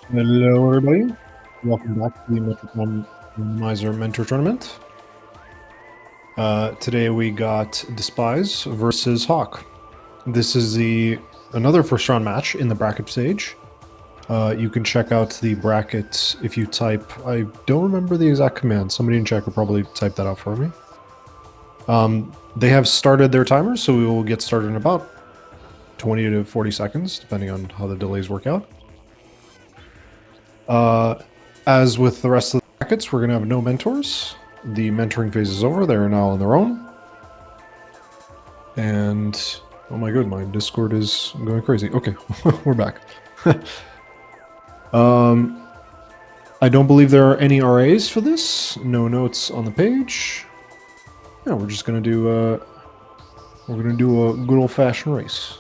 Hello, everybody. Welcome back to the Randomizer Mentor Tournament. Today we got Dispize versus Hawk. This is another first round match in the bracket stage. You can check out the bracket if you type. I don't remember the exact command. Somebody in chat could probably type that out for me. They have started their timer, so we will get started in about 20 to 40 seconds, depending on how the delays work out. As with the rest of the brackets, we're going to have no mentors. The mentoring phase is over. They're now on their own. And, oh my god, my Discord is going crazy. Okay, we're back. I don't believe there are any RAs for this. No notes on the page. Yeah, we're just going to do a good old-fashioned race.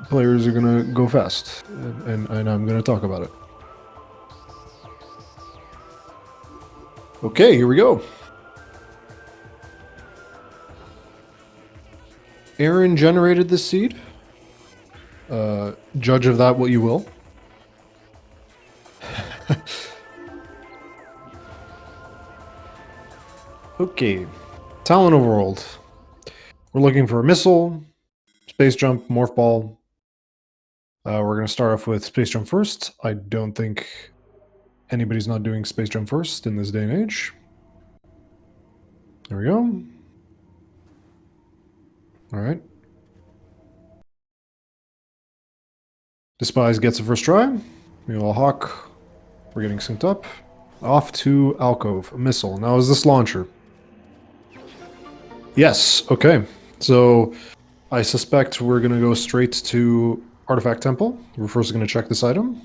Players are going to go fast, and I'm going to talk about it. Okay, here we go. Aaron generated this seed. Judge of that what you will. Okay, talent overworld. We're looking for a missile, space jump, morph ball. We're going to start off with space jump first. I don't think anybody's not doing space jump first in this day and age. There we go. All right. Dispize gets the first try. Meanwhile, Hawk, we're getting synced up. Off to Alcove, a missile. Now, is this launcher? Yes, okay. So, I suspect we're going to go straight to Artifact Temple. We're first going to check this item.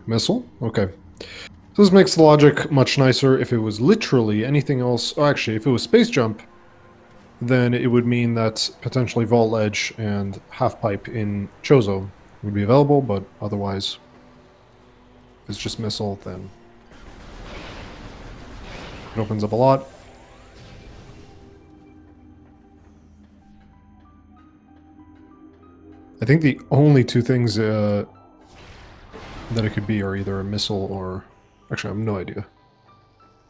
Missile, okay. So this makes the logic much nicer. If it was literally anything else, oh, actually, if it was space jump, then it would mean that potentially Vault Ledge and Half Pipe in Chozo would be available, but otherwise, if it's just missile, then it opens up a lot. I think the only two things that it could be are either a missile or... Actually, I have no idea.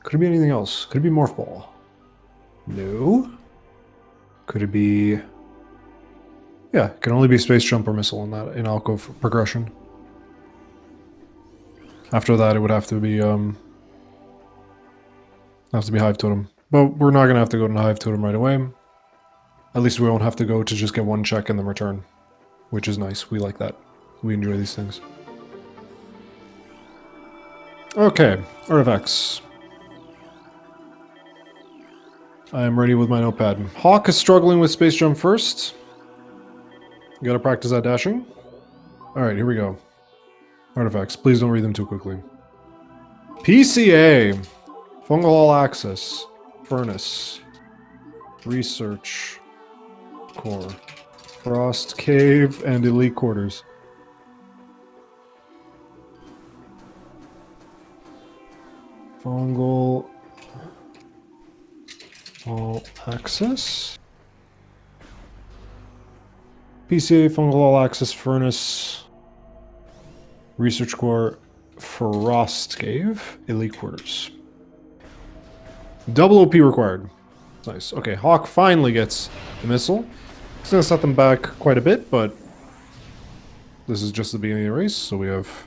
Could it be anything else? Could it be Morph Ball? No. Could it be... Yeah, it can only be Space Jump or Missile in Alcove progression. After that, it would have to be Hive Totem. But we're not going to have to go to Hive Totem right away. At least we won't have to go to just get one check and then return. Which is nice. We like that. We enjoy these things. Okay, artifacts. I am ready with my notepad. Hawk is struggling with space jump first. You gotta practice that dashing. Alright, here we go. Artifacts. Please don't read them too quickly. PCA. Fungal All Access. Furnace. Research. Core. Frost Cave and Elite Quarters. Fungal All Access. PCA, Fungal All Access, Furnace, Research Core, Frost Cave, Elite Quarters. Double OP required. Nice. Okay, Hawk finally gets the missile. It's going to set them back quite a bit, but this is just the beginning of the race, so we have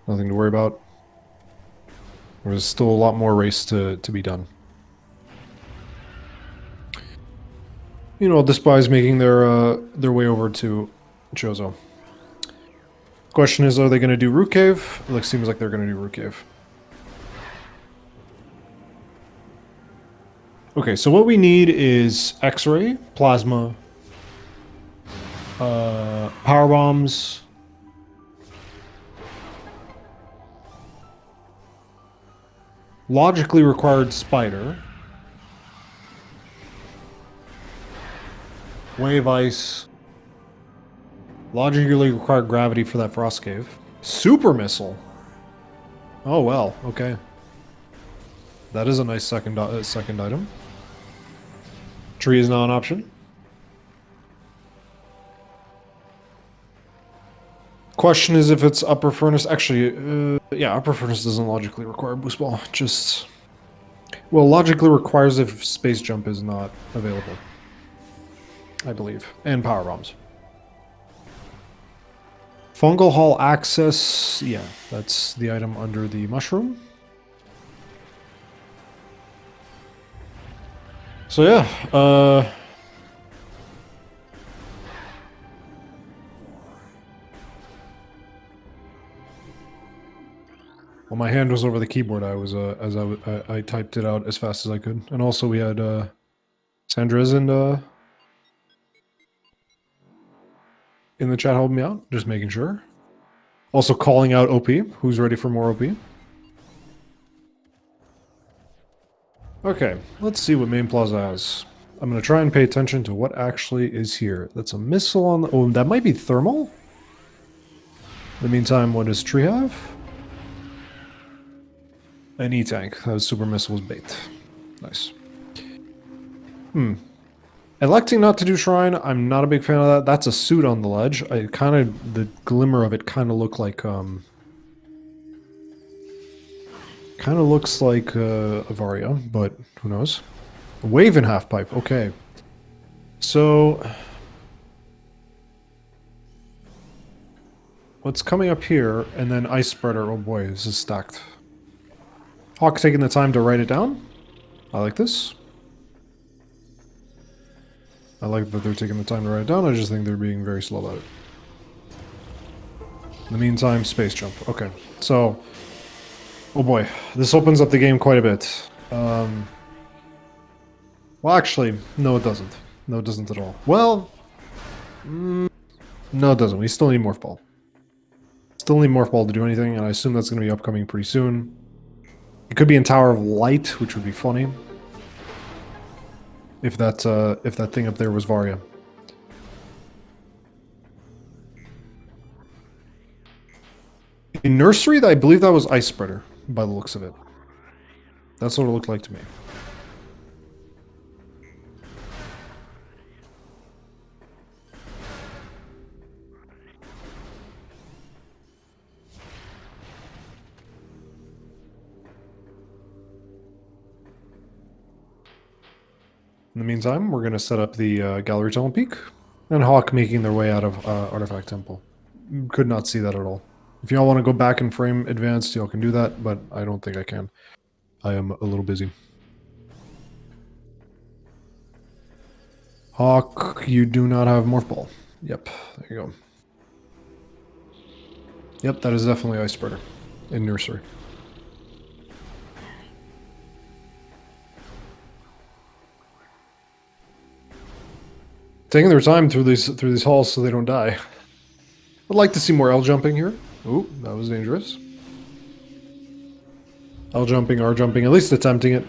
nothing to worry about. There's still a lot more race to be done. You know, Dispize making their way over to Chozo. Question is, are they going to do Root Cave? It seems like they're going to do Root Cave. Okay, so what we need is X-Ray, Plasma, Power Bombs, logically required Spider, Wave Ice, logically required Gravity for that Frost Cave, Super Missile. Oh well, okay. That is a nice second item. Tree is now an option. Question is if it's upper furnace. Actually, yeah, upper furnace doesn't logically require boost ball. Just, well, logically requires if space jump is not available, I believe, and power bombs. Fungal Hall access. Yeah, that's the item under the mushroom. So yeah, well, my hand was over the keyboard. I was I typed it out as fast as I could, and also we had Sandra's and in the chat helping me out, just making sure. Also calling out OP. Who's ready for more OP? Okay, let's see what Main Plaza has. I'm gonna try and pay attention to what actually is here. That's a missile on the... Oh, that might be thermal? In the meantime, what does Tree have? An E-tank. That was super missile was bait. Nice. Electing not to do shrine, I'm not a big fan of that. That's a suit on the ledge. I kind of... The glimmer of it kind of looked like, kind of looks like Avaria, but who knows? A wave and half pipe, okay. So... What's coming up here, and then ice spreader. Oh boy, this is stacked. Hawk taking the time to write it down. I like this. I like that they're taking the time to write it down. I just think they're being very slow about it. In the meantime, space jump. Okay, so... Oh boy, this opens up the game quite a bit. Well, actually, no it doesn't. No, it doesn't at all. Well... no, it doesn't. We still need Morph Ball. Still need Morph Ball to do anything, and I assume that's going to be upcoming pretty soon. It could be in Tower of Light, which would be funny. If that thing up there was Varia. In Nursery, I believe that was Ice Spreader, by the looks of it. That's what it looked like to me. In the meantime, we're going to set up the Gallery Tunnel Peak, and Hawk making their way out of Artifact Temple. Could not see that at all. If y'all want to go back and frame advanced, y'all can do that, but I don't think I can. I am a little busy. Hawk, you do not have Morph Ball. Yep, there you go. Yep, that is definitely Ice Spreader in Nursery. Taking their time through these halls so they don't die. I'd like to see more L jumping here. Ooh, that was dangerous. L jumping, R jumping, at least attempting it.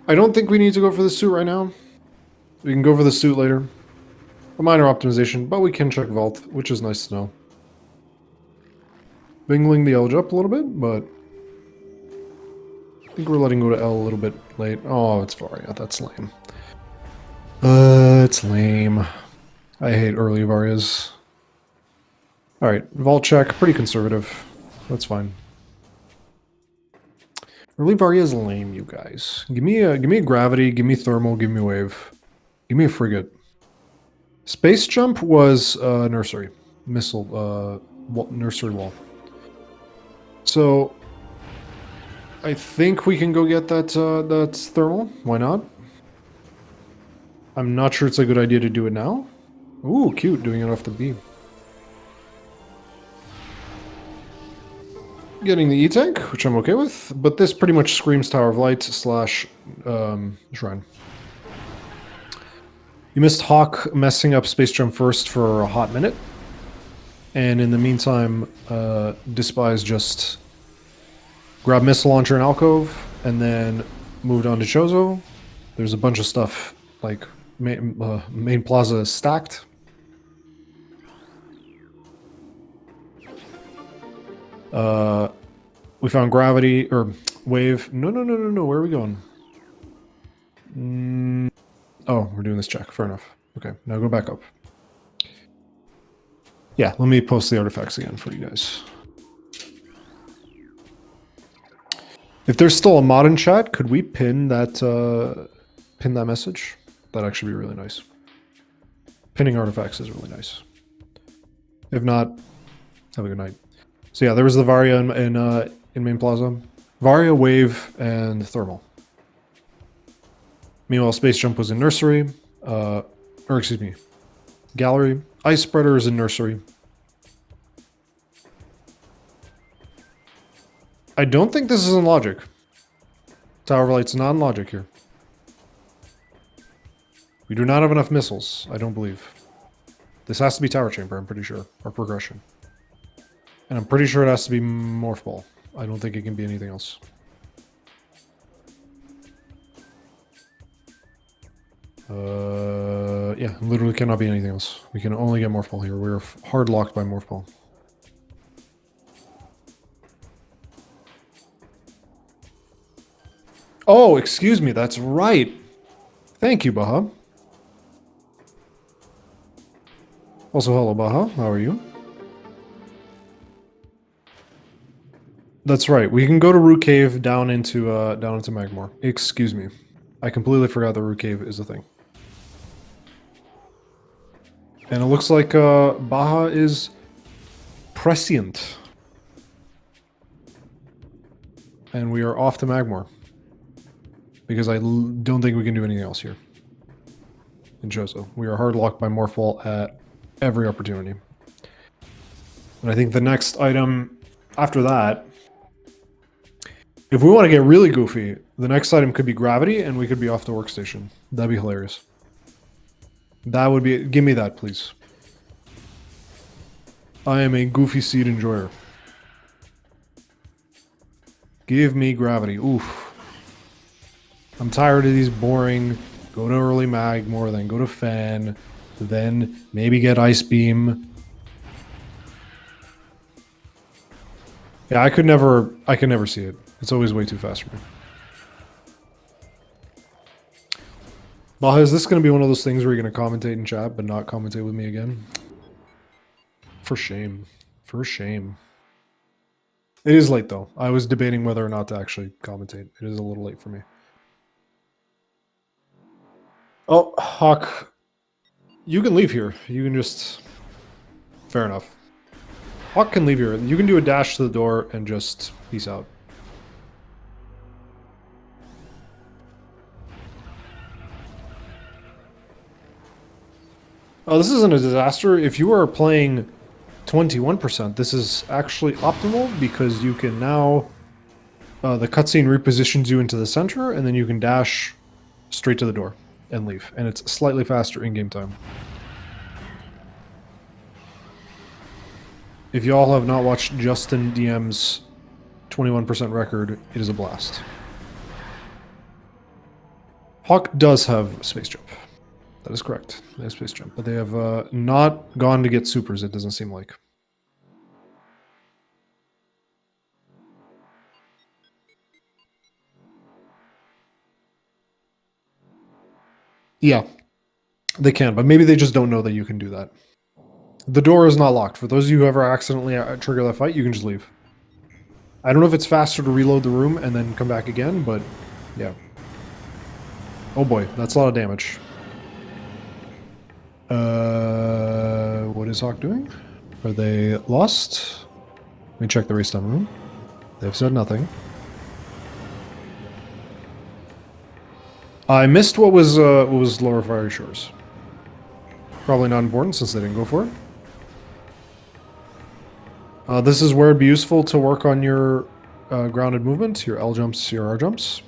I don't think we need to go for the suit right now. We can go for the suit later. A minor optimization, but we can check Vault, which is nice to know. Bingling the L jump a little bit, but I think we're letting go to L a little bit late. Oh, it's Varia. That's lame. It's lame. I hate early Varias. Alright, Vault check, pretty conservative. That's fine. Early Varia is lame, you guys. Give me a gravity, give me thermal, give me wave. Give me a frigate. Space jump was nursery. Missile, nursery wall. So I think we can go get that thermal. Why not? I'm not sure it's a good idea to do it now. Ooh, cute, doing it off the B. Getting the E-tank, which I'm okay with, but this pretty much screams Tower of Light slash Shrine. You missed Hawk messing up Space Jump first for a hot minute. And in the meantime, Dispize just grabbed Missile Launcher and Alcove, and then moved on to Chozo. There's a bunch of stuff, like main plaza is stacked. We found gravity, or wave. No, where are we going? Oh, we're doing this check. Fair enough. Okay, now go back up. Yeah, let me post the artifacts again for you guys. If there's still a mod in chat, could we pin that message? That'd actually be really nice. Pinning artifacts is really nice. If not, have a good night. So yeah, there was the Varia in Main Plaza. Varia, Wave, and Thermal. Meanwhile, Space Jump was in Nursery. Or excuse me, Gallery. Ice Spreader is in Nursery. I don't think this is in Logic. Tower of Light's not in Logic here. We do not have enough missiles, I don't believe. This has to be Tower Chamber, I'm pretty sure. Or Progression. And I'm pretty sure it has to be Morph Ball. I don't think it can be anything else. Yeah, literally cannot be anything else. We can only get Morph Ball here. We're hard locked by Morph Ball. Oh, excuse me, that's right. Thank you, Baha. Also, hello, Baha. How are you? That's right. We can go to Root Cave down into Magmore. Excuse me. I completely forgot that Root Cave is a thing. And it looks like Baha is prescient. And we are off to Magmore. Because I don't think we can do anything else here. In Chozo. We are hard locked by Morph Ball at every opportunity. And I think the next item after that, if we want to get really goofy, the next item could be Gravity and we could be off the workstation. That'd be hilarious. That would be... Give me that, please. I am a goofy seed enjoyer. Give me Gravity. Oof. I'm tired of these boring, go to early Magmore, then go to Fan, then maybe get Ice Beam. Yeah, I could never see it. It's always way too fast for me. Baha, is this going to be one of those things where you're going to commentate in chat, but not commentate with me again? For shame. For shame. It is late, though. I was debating whether or not to actually commentate. It is a little late for me. Oh, Hawk. You can leave here. You can just... Fair enough. Hawk can leave here. You can do a dash to the door and just peace out. Oh, this isn't a disaster. If you are playing 21%, this is actually optimal because you can now... the cutscene repositions you into the center, and then you can dash straight to the door and leave. And it's slightly faster in-game time. If y'all have not watched Justin DM's 21% record, it is a blast. Hawk does have Space Jump. That is correct. They have Space Jump. But they have not gone to get supers, it doesn't seem like. Yeah, they can, but maybe they just don't know that you can do that. The door is not locked. For those of you who ever accidentally trigger that fight, you can just leave. I don't know if it's faster to reload the room and then come back again, but yeah. Oh boy, that's a lot of damage. What is Hawk doing? Are they lost? Let me check the race down room. They've said nothing. I missed what was Lower Fiery Shores. Probably not important since they didn't go for it. This is where it'd be useful to work on your grounded movement, your L jumps, your R jumps.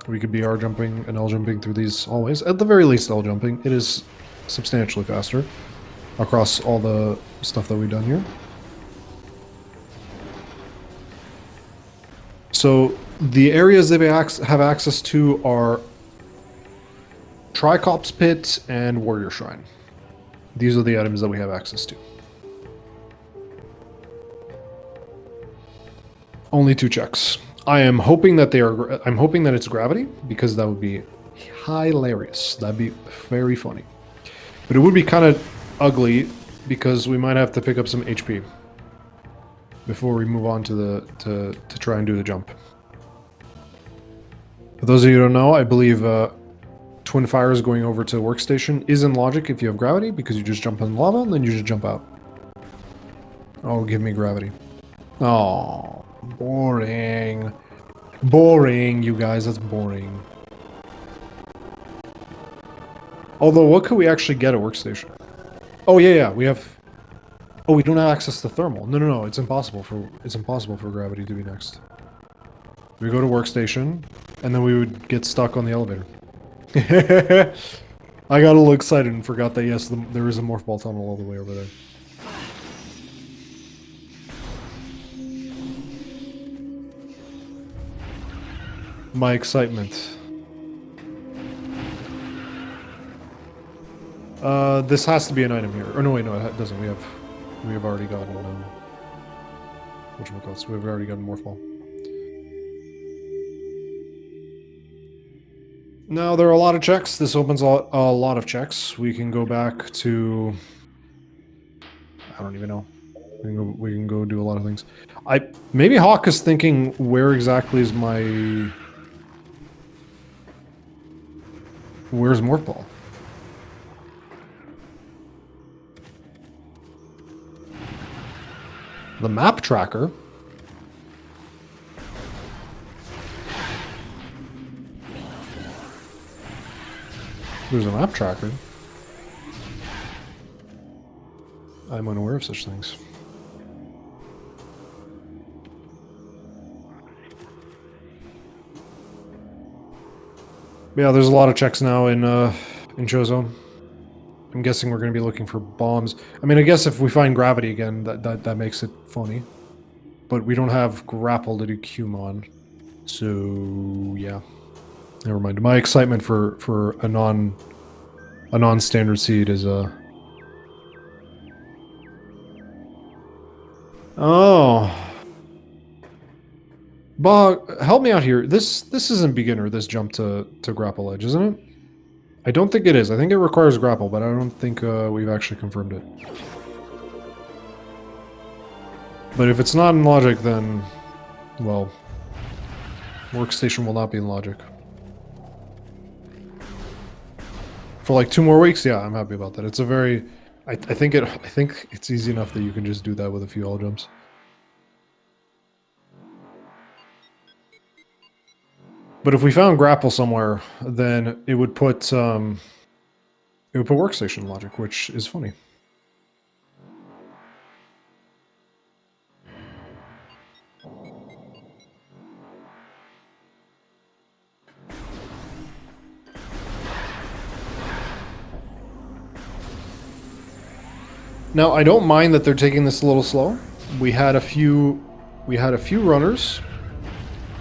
We could be R jumping and L jumping through these always. At the very least, L jumping. It is substantially faster across all the stuff that we've done here. So the areas they have access to are Tricops Pit and Warrior Shrine. These are the items that we have access to. Only 2 checks. I am hoping that I'm hoping that it's Gravity, because that would be hilarious. That'd be very funny. But it would be kind of ugly because we might have to pick up some HP before we move on to the to try and do the jump. For those of you who don't know, I believe Twin Fires going over to Workstation is in logic if you have gravity, because you just jump in lava and then you just jump out. Oh, give me gravity. Oh, boring. Boring, you guys, that's boring. Although, what could we actually get at Workstation? Oh, yeah, we have... Oh, we don't have access to thermal. No, it's impossible for gravity to be next. We go to Workstation, and then we would get stuck on the elevator. I got a little excited and forgot that, yes, there is a morph ball tunnel all the way over there. My excitement. This has to be an item here. Or no, wait, no, it doesn't. We have already gotten, whatchamacallit, we've already gotten morph ball. Now, there are a lot of checks. This opens a lot of checks. We can go back to... I don't even know. We can go do a lot of things. Maybe Hawk is thinking, where exactly is my... Where's morph ball? The map tracker? There's a map tracker. I'm unaware of such things. Yeah, there's a lot of checks now in Chozo. I'm guessing we're going to be looking for bombs. I mean, I guess if we find gravity again, that makes it funny. But we don't have grapple to do Qmon. So, yeah. Never mind. My excitement for a non-standard seed is Oh. Bog, help me out here. This isn't beginner, this jump to grapple edge, isn't it? I don't think it is. I think it requires grapple, but I don't think we've actually confirmed it. But if it's not in logic, then, well, Workstation will not be in logic. For like 2 more weeks, yeah, I'm happy about that. It's a very, I think it's easy enough that you can just do that with a few all jumps. But if we found grapple somewhere, then it would put Workstation in logic, which is funny. Now, I don't mind that they're taking this a little slow. We had a few runners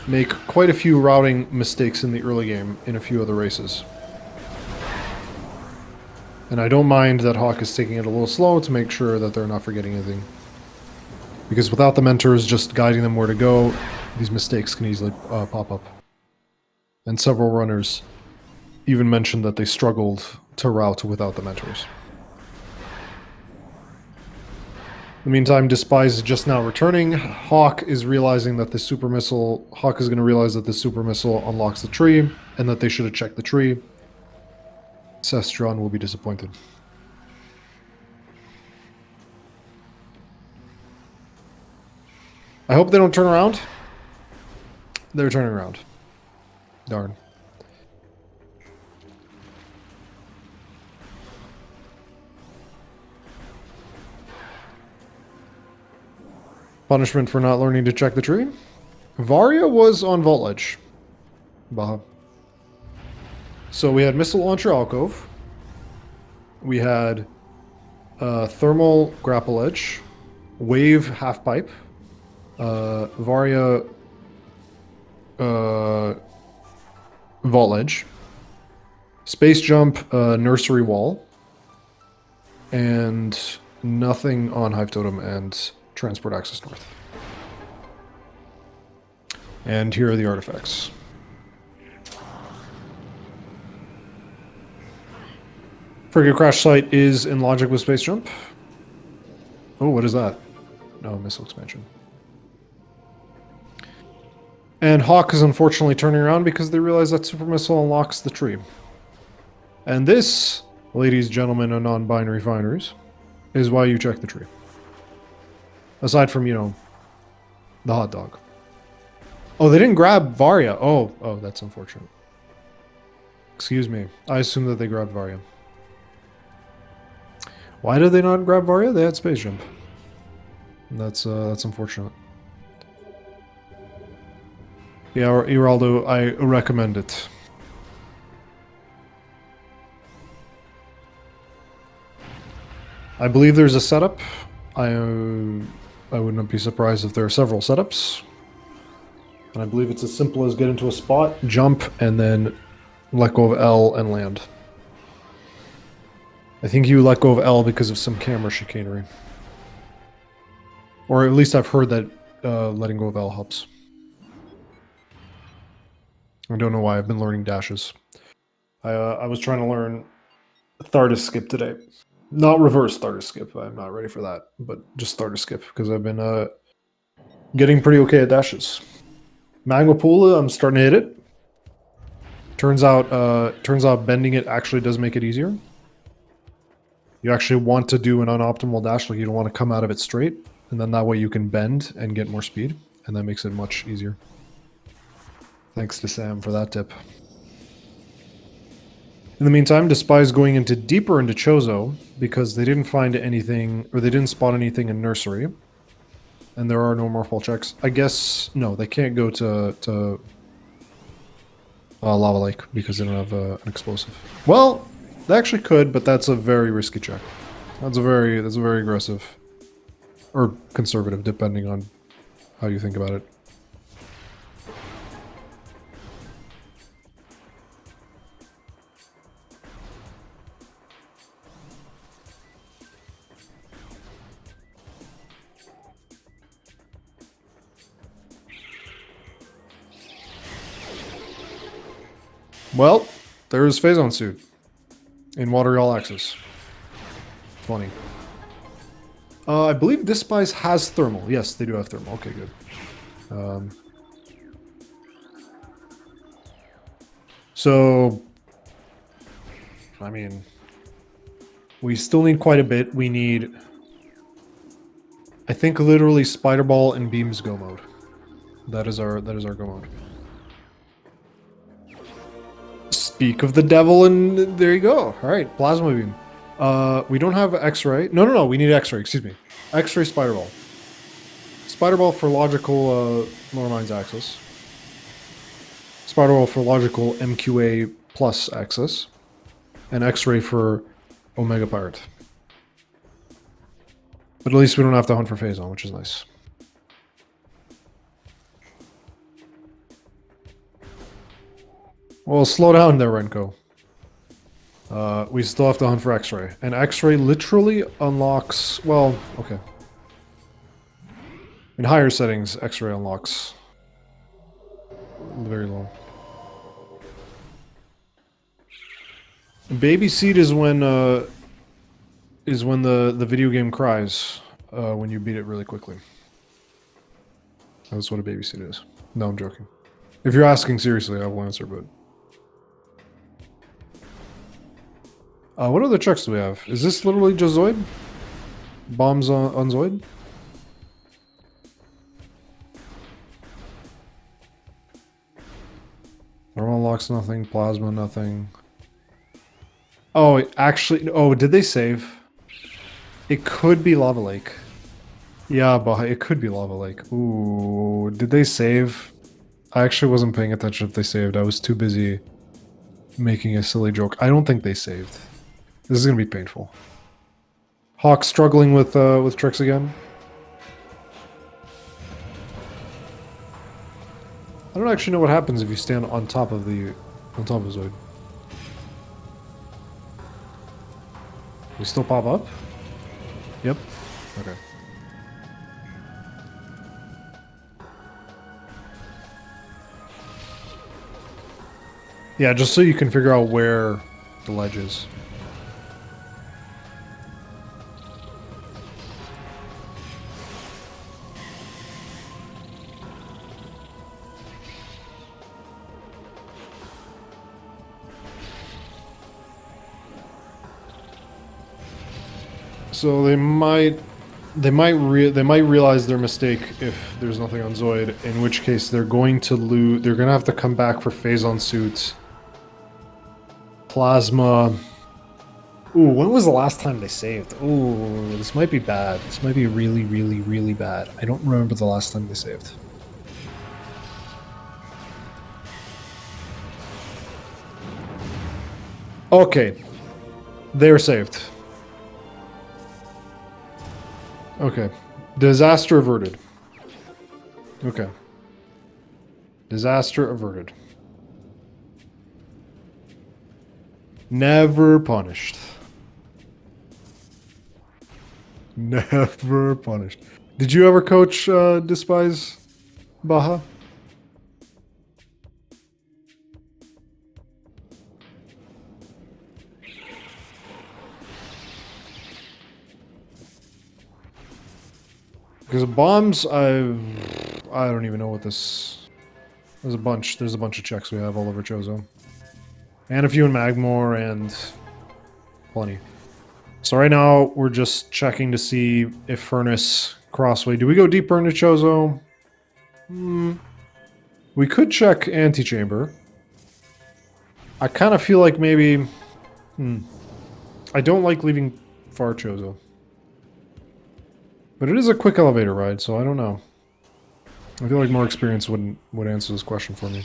make quite a few routing mistakes in the early game in a few other races. And I don't mind that Hawk is taking it a little slow to make sure that they're not forgetting anything. Because without the mentors just guiding them where to go, these mistakes can easily pop up. And several runners even mentioned that they struggled to route without the mentors. In the meantime, Dispize is just now returning. Hawk is realizing that the super missile... Hawk is going to realize that the super missile unlocks the tree, and that they should have checked the tree. Sestron will be disappointed. I hope they don't turn around. They're turning around. Darn. Punishment for not learning to check the tree. Varia was on Vault Ledge. Baja. So we had Missile Launcher Alcove. We had Thermal Grapple Edge. Wave Half Pipe. Varia Vault Ledge. Space Jump Nursery Wall. And nothing on Hive Totem and Transport Access North. And here are the artifacts. Frigate Crash Site is in logic with Space Jump. Oh, what is that? No, missile expansion. And Hawk is unfortunately turning around because they realize that Super Missile unlocks the tree. And this, ladies, gentlemen, and non-binary finders, is why you check the tree. Aside from, you know, the hot dog. Oh, they didn't grab Varia. Oh, that's unfortunate. Excuse me. I assume that they grabbed Varia. Why did they not grab Varia? They had space jump. That's unfortunate. Yeah, Iraldo, I recommend it. I believe there's a setup. I wouldn't be surprised if there are several setups. And I believe it's as simple as get into a spot, jump, and then let go of L and land. I think you let go of L because of some camera chicanery. Or at least I've heard that letting go of L helps. I don't know why, I've been learning dashes. I was trying to learn Thartis skip today. Not reverse Thartis skip, I'm not ready for that. But just Thartis skip, because I've been getting pretty okay at dashes. Magmapula, I'm starting to hit it. Turns out bending it actually does make it easier. You actually want to do an unoptimal dash, like you don't want to come out of it straight, and then that way you can bend and get more speed, and that makes it much easier. Thanks to Sam for that tip. In the meantime, Dispize going into deeper into Chozo because they didn't find anything, or they didn't spot anything in Nursery, and there are no more full checks. I guess no, they can't go to Lava Lake because they don't have an explosive. Well, they actually could, but that's a very risky check. That's a very aggressive or conservative, depending on how you think about it. Well, there's Phazon suit in water all access. Funny. I believe Dispize has thermal. Yes, they do have thermal. Okay, good. So, I mean, we still need quite a bit. We need, I think, literally Spider Ball and Beams go mode. That is our go mode. Speak of the devil, and there you go. All right, Plasma Beam. We don't have X-Ray. No, we need X-Ray, excuse me. X-Ray Spider Ball. Spider Ball for logical Lower Minds axis. Spider Ball for logical MQA plus axis. And X-Ray for Omega Pirate. But at least we don't have to hunt for Phazon, which is nice. Well, slow down there, Renko. We still have to hunt for X-Ray. And X-Ray literally unlocks... Well, okay. In higher settings, X-Ray unlocks very low. Baby seed is when the video game cries when you beat it really quickly. That's what a baby seed is. No, I'm joking. If you're asking seriously, I will answer, but... what other checks do we have? Is this literally just Zoid? Bombs on Zoid? Normal unlocks nothing, plasma nothing. Oh, actually, oh, did they save? It could be Lava Lake. Yeah, but it could be Lava Lake. Ooh, did they save? I actually wasn't paying attention if they saved. I was too busy making a silly joke. I don't think they saved. This is gonna be painful. Hawk struggling with tricks again. I don't actually know what happens if you stand on top of Zoid. We still pop up? Yep. Okay. Yeah, just so you can figure out where the ledge is. So they might realize their mistake if there's nothing on Zoid, in which case they're going to lose. They're going to have to come back for Phazon Suit. Plasma. Ooh, when was the last time they saved? Ooh, this might be bad. This might be really, really, really bad. I don't remember the last time they saved. Okay. They're saved. Okay. Disaster averted. Okay. Disaster averted. Never punished. Never punished. Did you ever coach Dispize Baja? Because bombs, I don't even know what this. There's a bunch of checks we have all over Chozo, and a few in Magmore, and plenty. So right now we're just checking to see if Furnace Crossway. Do we go deeper into Chozo? We could check Antechamber. I kind of feel like maybe. I don't like leaving far Chozo. But it is a quick elevator ride, so I don't know. I feel like more experience would answer this question for me.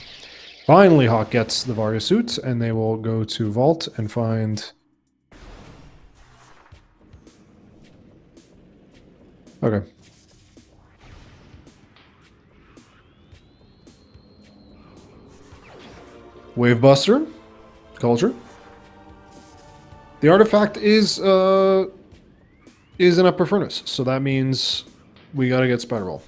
Finally, Hawk gets the Varia suit, and they will go to Vault and find... Okay. Wavebuster. Culture. The artifact is an upper furnace, so that means we gotta get Spider Ball.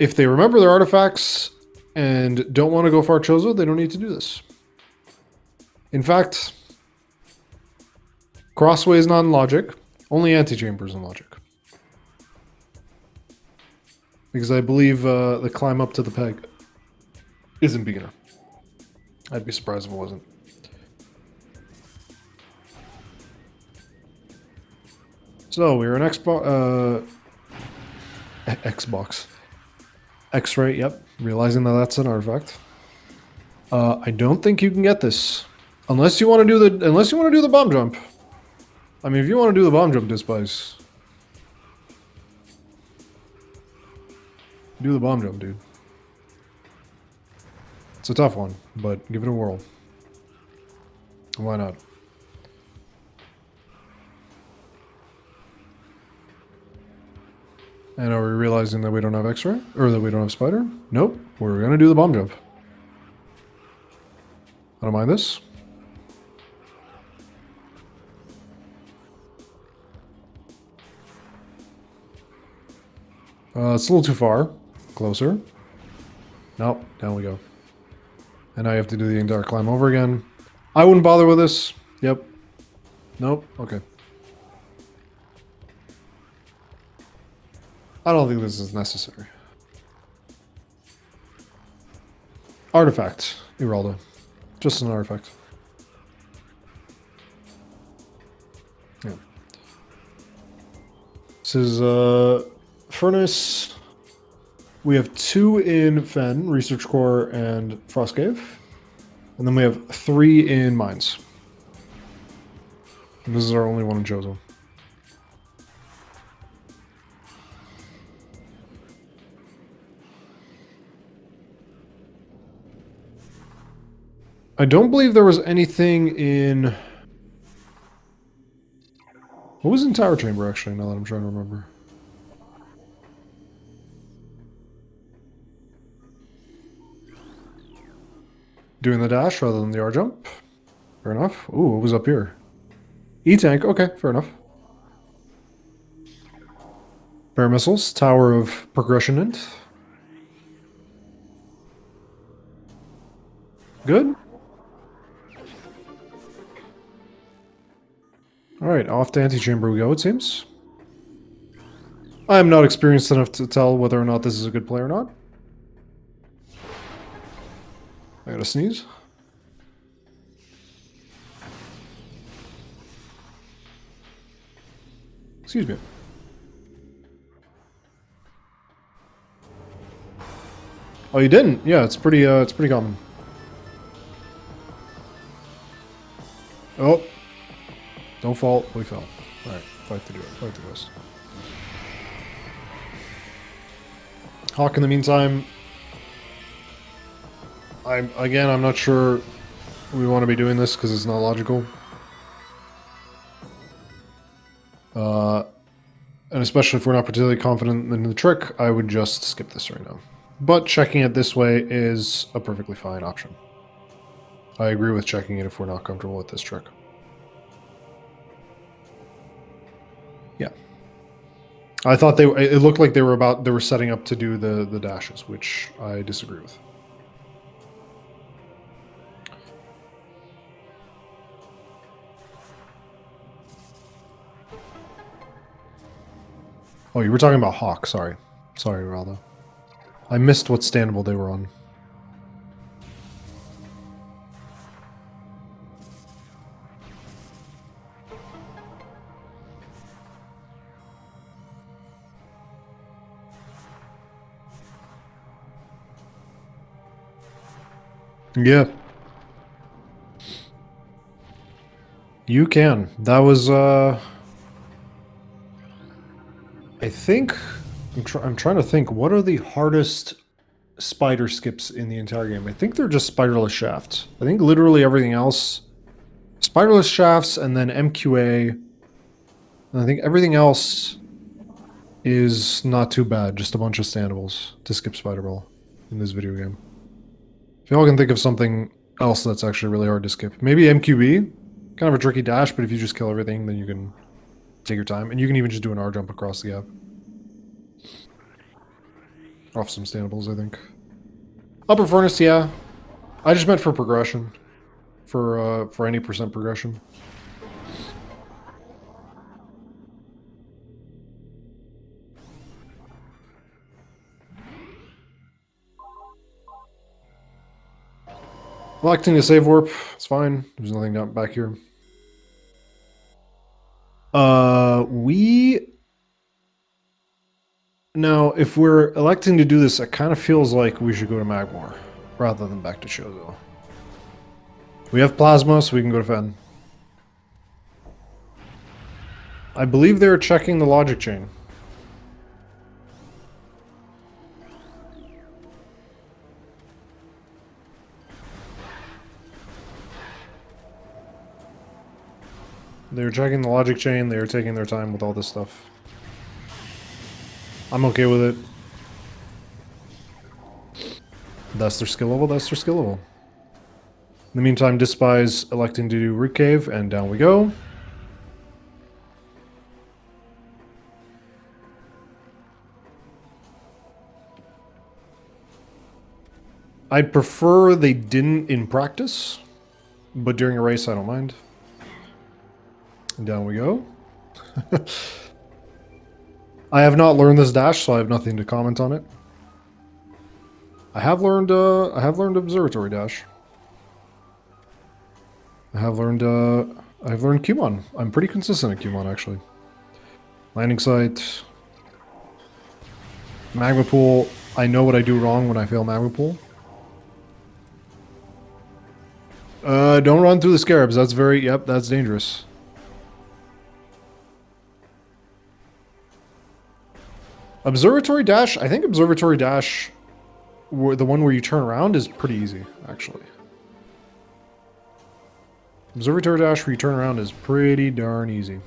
If they remember their artifacts and don't want to go far Chozo, they don't need to do this. In fact, Crossway is not in logic, only Antechamber is in logic. Because I believe the climb up to the peg isn't beginner. I'd be surprised if it wasn't. So we're an Xbox. X-ray, yep. Realizing that that's an artifact. I don't think you can get this unless you want to do the bomb jump. I mean, if you want to do the bomb jump, Dispize, do the bomb jump, dude. It's a tough one, but give it a whirl. Why not? And are we realizing that we don't have X-ray? Or that we don't have Spider? Nope. We're gonna do the bomb jump. I don't mind this. It's a little too far. Closer. Nope. Down we go. And now you have to do the entire climb over again. I wouldn't bother with this. Yep. Nope. Okay. I don't think this is necessary. Artifact. Iralda. Just an artifact. Yeah. This is, Furnace. We have 2 in Fen, Research Core, and Frost Cave. And then we have 3 in Mines. And this is our only one in Chozo. I don't believe there was anything in... What was in Tower Chamber, actually, now that I'm trying to remember? Doing the dash rather than the R-jump. Fair enough. Ooh, what was up here? E-tank, okay, fair enough. Bear missiles, Tower of Progression Int. Good. Alright, off to Antechamber we go, it seems. I am not experienced enough to tell whether or not this is a good play or not. I gotta sneeze. Excuse me. Oh, you didn't? Yeah, it's pretty common. Oh. Don't fall. We fell. Alright, fight to do it. Fight to this. Hawk, in the meantime, I'm not sure we want to be doing this because it's not logical. And especially if we're not particularly confident in the trick, I would just skip this right now. But checking it this way is a perfectly fine option. I agree with checking it if we're not comfortable with this trick. Yeah. I thought it looked like they were setting up to do the dashes, which I disagree with. Oh, you were talking about Hawk, sorry. Sorry, Raldo. I missed what standable they were on. Yeah. You can. That was, I think... I'm trying to think, what are the hardest spider skips in the entire game? I think they're just spiderless shafts. I think literally everything else... Spiderless shafts, and then MQA... And I think everything else is not too bad. Just a bunch of standables to skip Spider Ball in this video game. If y'all can think of something else that's actually really hard to skip. Maybe MQB? Kind of a tricky dash, but if you just kill everything, then you can take your time. And you can even just do an R jump across the gap. Off some standables, I think. Upper Furnace, yeah. I just meant for progression. For any percent progression. Electing to save warp, it's fine. There's nothing down back here. Now, if we're electing to do this, it kind of feels like we should go to Magmor rather than back to Chozo. We have Plasma, so we can go to Fen. I believe they're checking the logic chain. They're checking the logic chain, they're taking their time with all this stuff. I'm okay with it. That's their skill level, that's their skill level. In the meantime, Dispize electing to do Root Cave, and down we go. I'd prefer they didn't in practice, but during a race I don't mind. And down we go. I have not learned this dash, so I have nothing to comment on it. I have learned Observatory Dash. I've learned Cumon. I'm pretty consistent at Cumon, actually. Landing site. Magma Pool. I know what I do wrong when I fail Magma Pool. Don't run through the Scarabs. That's that's dangerous. Observatory Dash, I think Observatory Dash, the one where you turn around, is pretty easy, actually. Observatory Dash where you turn around is pretty darn easy.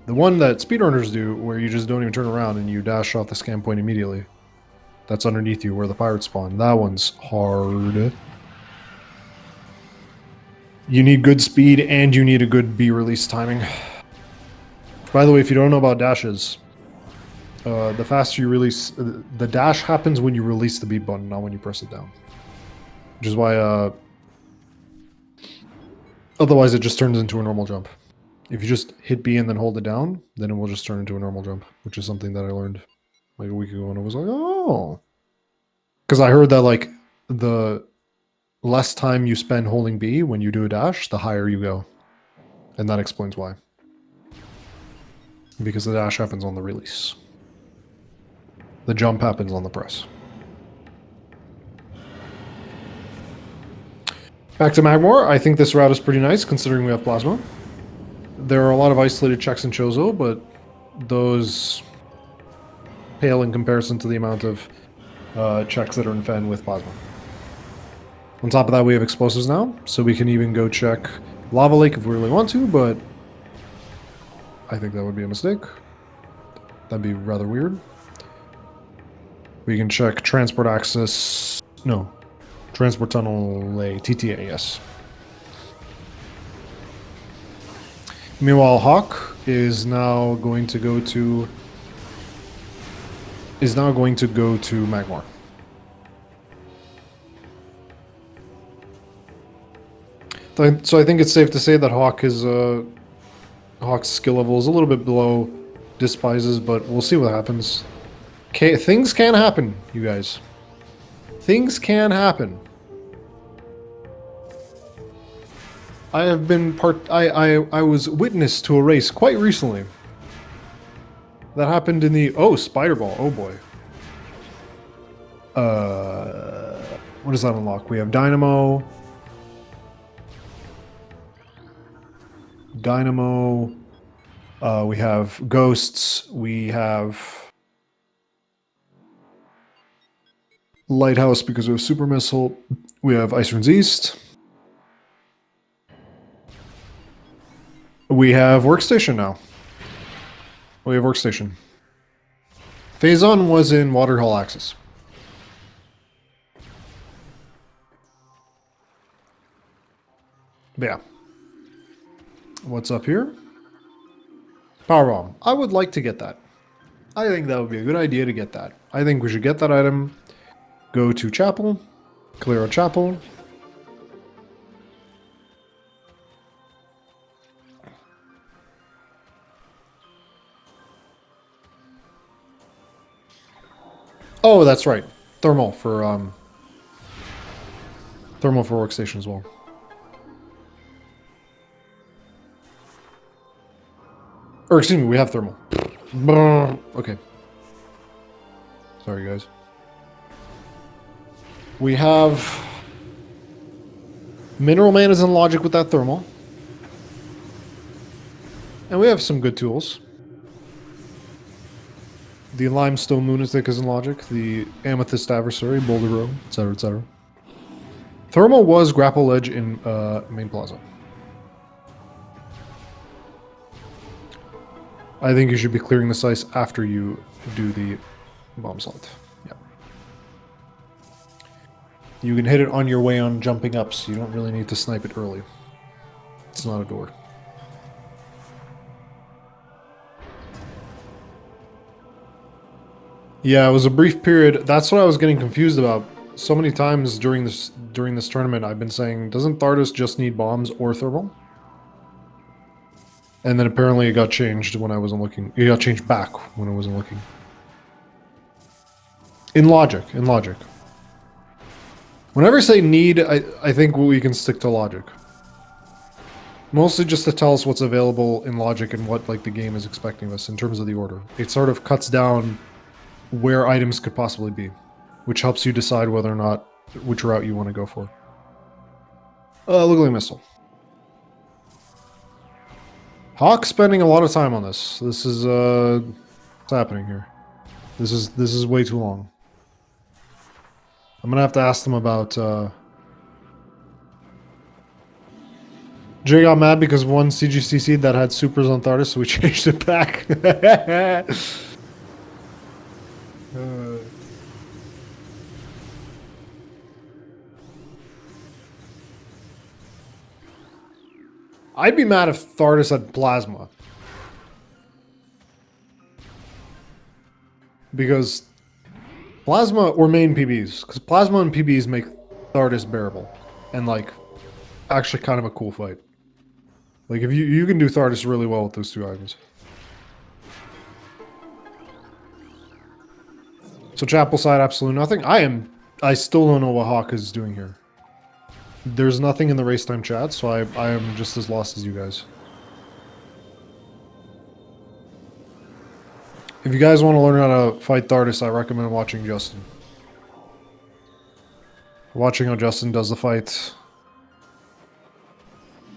The one that speedrunners do, where you just don't even turn around and you dash off the scan point immediately. That's underneath you, where the pirates spawn. That one's hard. You need good speed, and you need a good B release timing. By the way, if you don't know about dashes, the faster you release... the dash happens when you release the B button, not when you press it down. Which is why... otherwise it just turns into a normal jump. If you just hit B and then hold it down, then it will just turn into a normal jump, which is something that I learned like a week ago, and I was like, oh. Because I heard that, like, the less time you spend holding B when you do a dash, the higher you go. And that explains why. because the dash happens on the release. The jump happens on the press. Back to Magmor. I think this route is pretty nice considering we have Plasma. There are a lot of isolated checks in Chozo, but those pale in comparison to the amount of checks that are in Fen with Plasma. On top of that, we have explosives now, so we can even go check Lava Lake if we really want to, but I think that would be a mistake. That'd be rather weird. We can check transport access. No. Transport tunnel A, TTA, yes. Meanwhile, Hawk is now going to go to Magmar. So I think it's safe to say that Hawk's skill level is a little bit below Dispize's, but we'll see what happens. Okay, things can happen, you guys. Things can happen. I have been I was witness to a race quite recently. That happened in the Spider Ball. Oh boy. What does that unlock? We have Dynamo. We have Ghosts. We have Lighthouse because we have Super Missile. We have Ice Runes East. We have Workstation now. We have Workstation. Phazon was in Waterhall Axis. But yeah. What's up here? Powerbomb. I would like to get that. I think that would be a good idea to get that. I think we should get that item. Go to Chapel. Clear a Chapel. Oh, that's right. Thermal for Workstation as well. Or excuse me, we have thermal. Okay. Sorry, guys. We have Mineral Man is in logic with that thermal. And we have some good tools. The Limestone Lunatic is in logic. The Amethyst Adversary, Boulder Row, etc., etc. Thermal was Grapple Ledge in Main Plaza. I think you should be clearing this ice after you do the bomb slot. Yeah. You can hit it on your way on jumping up, so you don't really need to snipe it early. It's not a door. Yeah, it was a brief period. That's what I was getting confused about. So many times during this tournament, I've been saying, doesn't Thardus just need bombs or thermal? And then apparently it got changed when I wasn't looking. It got changed back when I wasn't looking. In logic. Whenever I say need, I think we can stick to logic. Mostly just to tell us what's available in logic and what like the game is expecting of us in terms of the order. It sort of cuts down where items could possibly be, which helps you decide whether or not which route you want to go for. Look like missile. Hawk spending a lot of time on this. This is what's happening here. This is way too long. I'm gonna have to ask them about Jay got mad because one CGCC that had supers on Thardus, so we changed it back. I'd be mad if Thardus had Plasma. Because Plasma or main PBs. Because Plasma and PBs make Thardus bearable. And like, actually kind of a cool fight. Like if you can do Thardus really well with those two items. So Chapel side, absolutely nothing. I still don't know what Hawk is doing here. There's nothing in the race time chat, so I am just as lost as you guys. If you guys want to learn how to fight Thardus, I recommend watching Justin. Watching how Justin does the fight.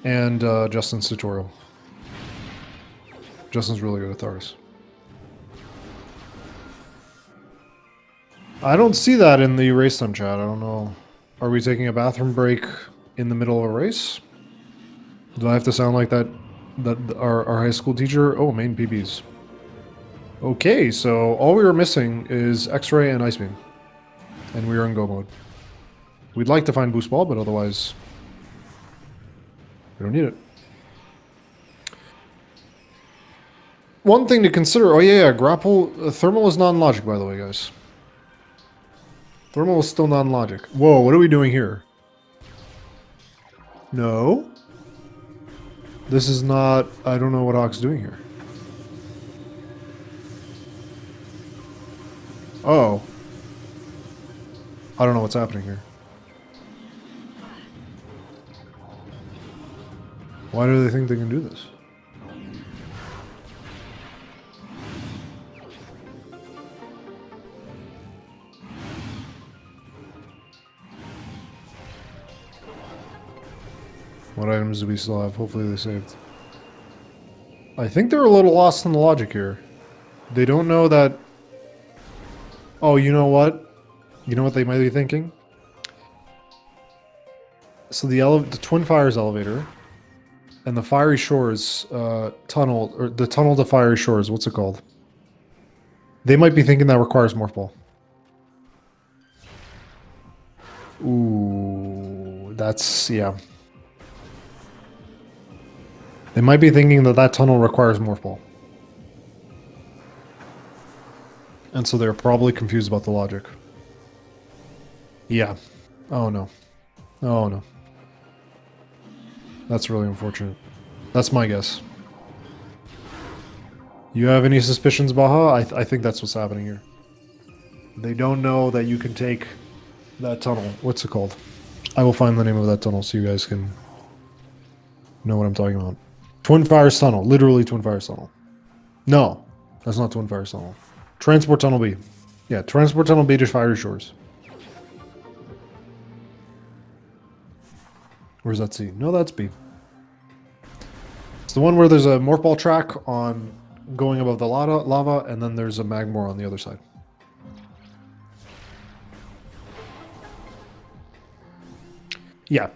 And Justin's tutorial. Justin's really good at Thardus. I don't see that in the race time chat. I don't know. Are we taking a bathroom break in the middle of a race? Do I have to sound like that our high school teacher? Oh, main PBs. Okay, so all we were missing is X-ray and Ice Beam. And we are in go mode. We'd like to find Boost Ball, but otherwise we don't need it. One thing to consider, oh yeah, grapple, thermal is non-logic, by the way, guys. Thermal is still non-logic. Whoa, what are we doing here? No. This is not, I don't know what Hawk's doing here. Oh. I don't know what's happening here. Why do they think they can do this? What items do we still have? Hopefully they saved. I think they're a little lost in the logic here. They don't know that... Oh, you know what? You know what they might be thinking? So the Twin Fires elevator and the Fiery Shores tunnel, or the tunnel to Fiery Shores, what's it called? They might be thinking that requires Morph Ball. Ooh, that's, yeah. They might be thinking that that tunnel requires Morph Ball. And so they're probably confused about the logic. Yeah. Oh no. Oh no. That's really unfortunate. That's my guess. You have any suspicions, Baha? I think that's what's happening here. They don't know that you can take that tunnel. What's it called? I will find the name of that tunnel so you guys can know what I'm talking about. Twin Fires Tunnel. Literally Twin Fires Tunnel. No. That's not Twin Fires Tunnel. Transport Tunnel B. Yeah, Transport Tunnel B to Fiery Shores. Where's that C? No, that's B. It's the one where there's a Morph Ball track on going above the lava, and then there's a Magmor on the other side. Yeah.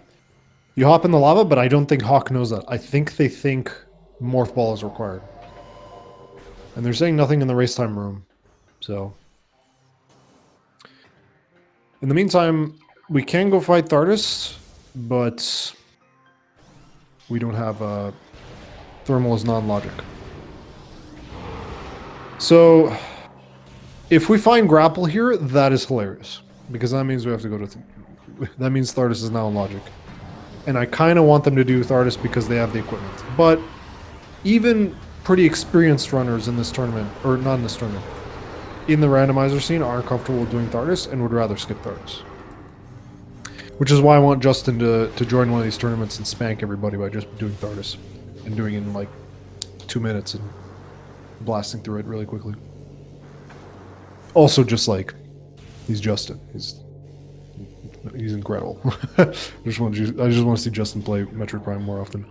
You hop in the lava, but I don't think Hawk knows that. I think they think Morph Ball is required. And they're saying nothing in the race time room. So. In the meantime, we can go fight Thardus, but we don't have thermal is non-logic. So, if we find grapple here, that is hilarious. Because that means we have to go to... that means Thardus is now in logic. And I kind of want them to do Thardus because they have the equipment. But even pretty experienced runners in this tournament, or not in this tournament, in the randomizer scene aren't comfortable doing Thardus and would rather skip Thardus. Which is why I want Justin to join one of these tournaments and spank everybody by just doing Thardus. And doing it in like 2 minutes and blasting through it really quickly. Also just like, he's Justin. He's incredible. I just want to see Justin play Metroid Prime more often.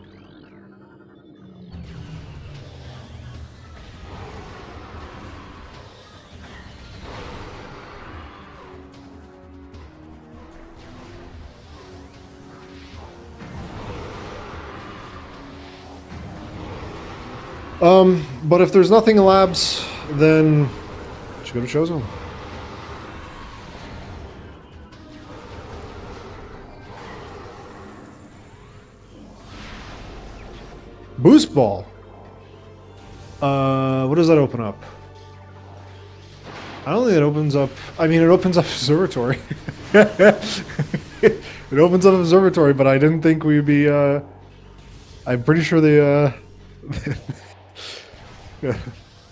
But if there's nothing in labs, then we should go to Show Zone. Boost Ball. What does that open up? I don't think it opens up... I mean, it opens up Observatory. It opens up Observatory, but I didn't think we'd be... I'm pretty sure they...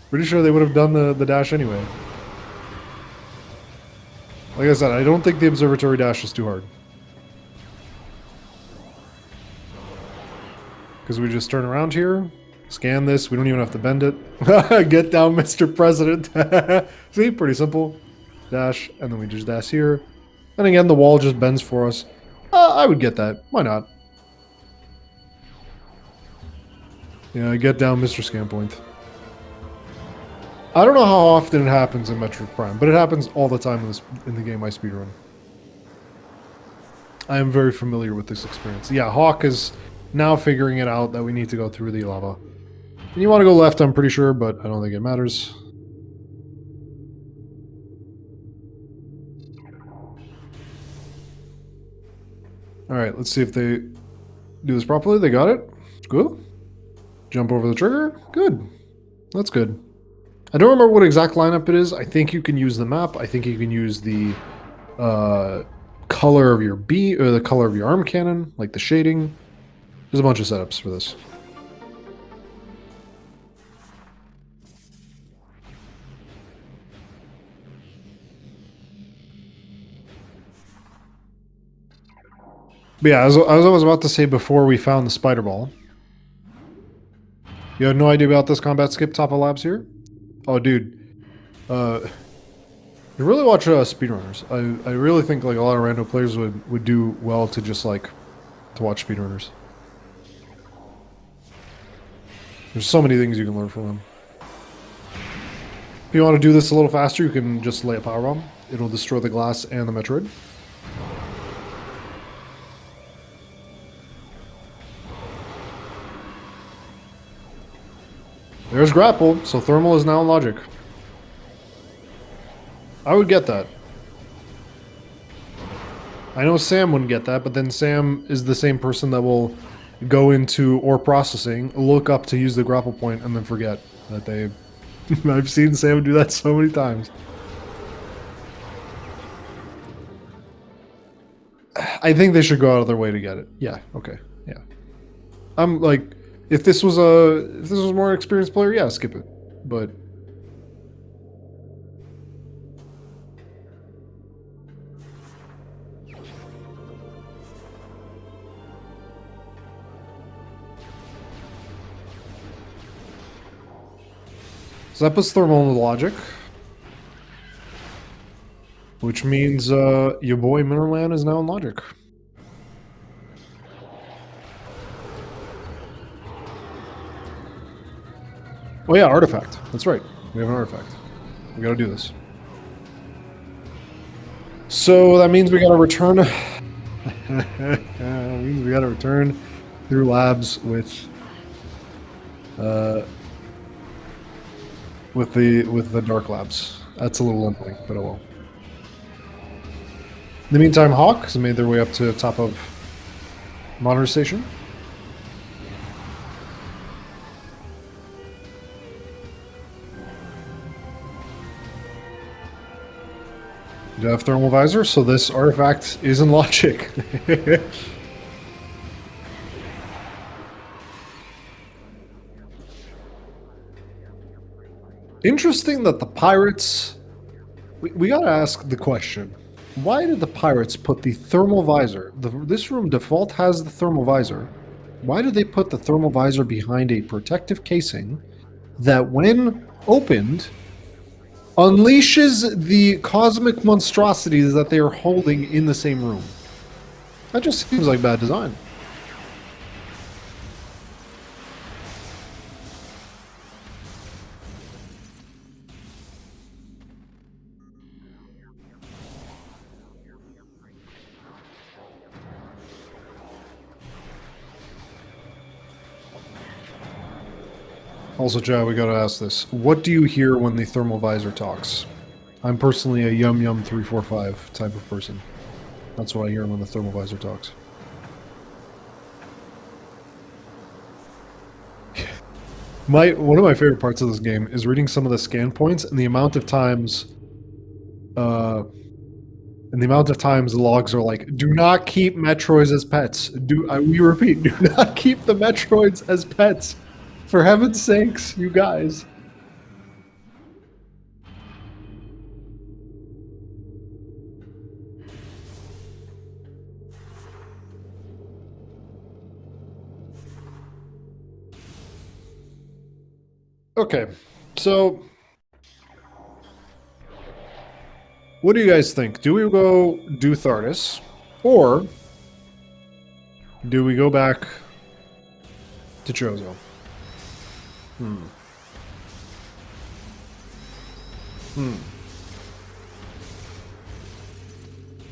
pretty sure they would have done the dash anyway. Like I said, I don't think the Observatory dash is too hard. Because we just turn around here, Scan this. We don't even have to bend it. Get down, Mr. President. See, pretty simple. Dash, and then we just dash here. And again, the wall just bends for us. I would get that. Why not? Yeah, get down, Mr. Scan Point. I don't know how often it happens in Metroid Prime, but it happens all the time in the game I speedrun. I am very familiar with this experience. Yeah, Hawk is now figuring it out that we need to go through the lava. And you want to go left, I'm pretty sure, but I don't think it matters. Alright, let's see if they do this properly. They got it. Good. Jump over the trigger. Good. That's good. I don't remember what exact lineup it is. I think you can use the map. I think you can use the color of your beam, or the color of your arm cannon, like the shading. There's a bunch of setups for this. But yeah, as I was about to say before we found the spider ball. You had no idea about this combat skip top of labs here? Oh, dude. You really watch speedrunners. I really think like a lot of random players would do well to just like to watch speedrunners. There's so many things you can learn from them. If you want to do this a little faster, you can just lay a power bomb. It'll destroy the glass and the Metroid. There's grapple, so thermal is now in logic. I would get that. I know Sam wouldn't get that, but then Sam is the same person that will go into ore processing, look up to use the grapple point, and then forget that they... I've seen Sam do that so many times. I think they should go out of their way to get it. Yeah, okay, yeah. I'm like, if this was a more experienced player, yeah, skip it. But so that puts thermal in the logic. Which means your boy Minerland is now in logic. Oh yeah, artifact. That's right. We have an artifact. We gotta do this. So that means we gotta return... we gotta return through labs with the dark labs. That's a little limping, but oh well. In the meantime, Hawk has made their way up to the top of monitor station. You have thermal visor, so this artifact is in logic. Interesting that the pirates... We gotta ask the question. Why did the pirates put the thermal visor... This room default has the thermal visor. Why did they put the thermal visor behind a protective casing that, when opened, unleashes the cosmic monstrosities that they are holding in the same room? That just seems like bad design. Also, Chad, we gotta ask this. What do you hear when the thermal visor talks? I'm personally a yum yum 345 type of person. That's what I hear when the thermal visor talks. One of my favorite parts of this game is reading some of the scan points and the amount of times the logs are like, do not keep Metroids as pets. We repeat, do not keep the Metroids as pets. For heaven's sakes, you guys. Okay, so what do you guys think? Do we go do Thardis, or do we go back to Chozo?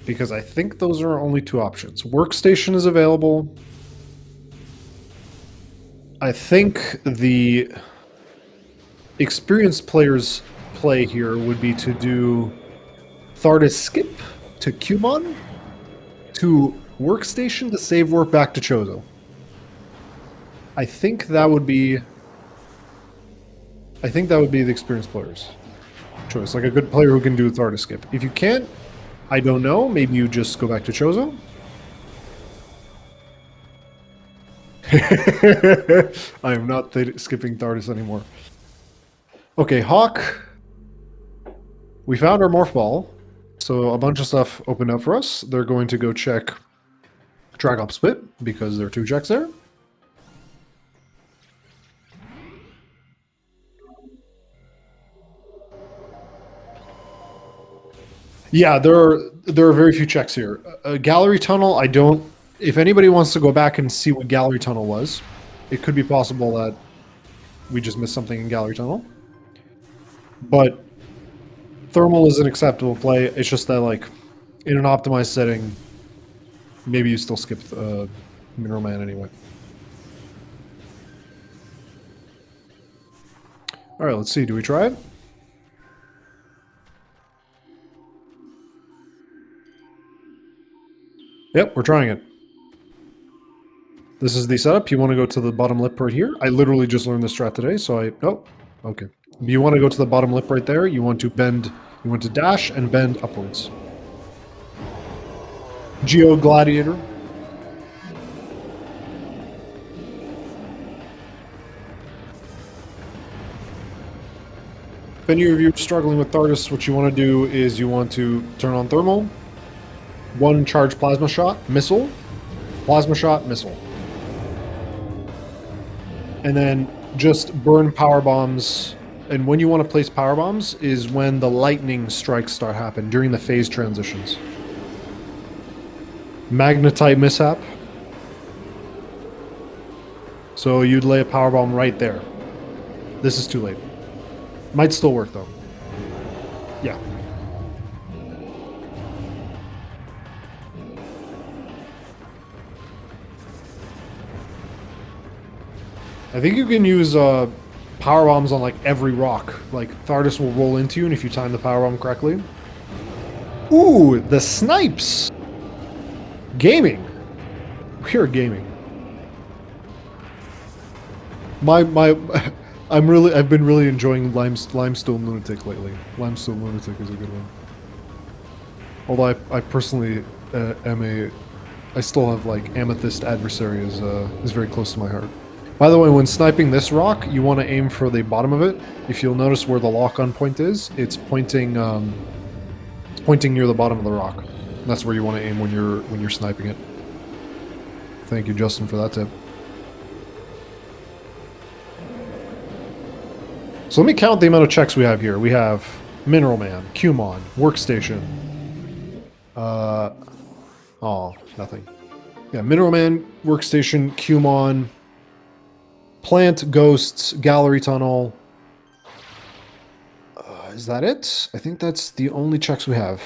Because I think those are only two options. Workstation is available. I think the experienced players' play here would be to do Thardis skip to Cumon to Workstation to save warp back to Chozo. I think that would be the experienced player's choice. Like a good player who can do Thardis skip. If you can't, I don't know. Maybe you just go back to Chozo. I am not skipping Thardis anymore. Okay, Hawk. We found our morph ball, so a bunch of stuff opened up for us. They're going to go check drag up split because there are two checks there. Yeah, there are very few checks here. Gallery tunnel, I don't. If anybody wants to go back and see what gallery tunnel was, it could be possible that we just missed something in gallery tunnel. But thermal is an acceptable play. It's just that, like, in an optimized setting, maybe you still skip Mineral Man anyway. All right, let's see. Do we try it? Yep, we're trying it. This is the setup. You want to go to the bottom lip right here. I literally just learned this strat today, so oh, okay. You want to go to the bottom lip right there. You want to bend, you want to dash and bend upwards. Geo Gladiator. If any of you are struggling with Thardis, what you want to do is you want to turn on thermal, one charge plasma shot, missile, plasma shot, missile. And then just burn power bombs. And when you want to place power bombs is when the lightning strikes start happen during the phase transitions. Magnetite mishap. So you'd lay a power bomb right there. This is too late. Might still work though. Yeah. I think you can use power bombs on like every rock. Like Thardis will roll into you, and if you time the power bomb correctly. Ooh, the snipes. Gaming. Pure gaming. I've been really enjoying Limestone Lunatic lately. Limestone Lunatic is a good one. Although I personally I still have like Amethyst Adversary is very close to my heart. By the way, when sniping this rock, you want to aim for the bottom of it. If you'll notice where the lock-on point is, it's pointing near the bottom of the rock. That's where you want to aim when you're sniping it. Thank you, Justin, for that tip. So let me count the amount of checks we have here. We have Mineral Man, Cumon, Workstation. Oh, nothing. Yeah, Mineral Man, Workstation, Cumon, Plant, Ghosts, Gallery Tunnel. Is that it? I think that's the only checks we have.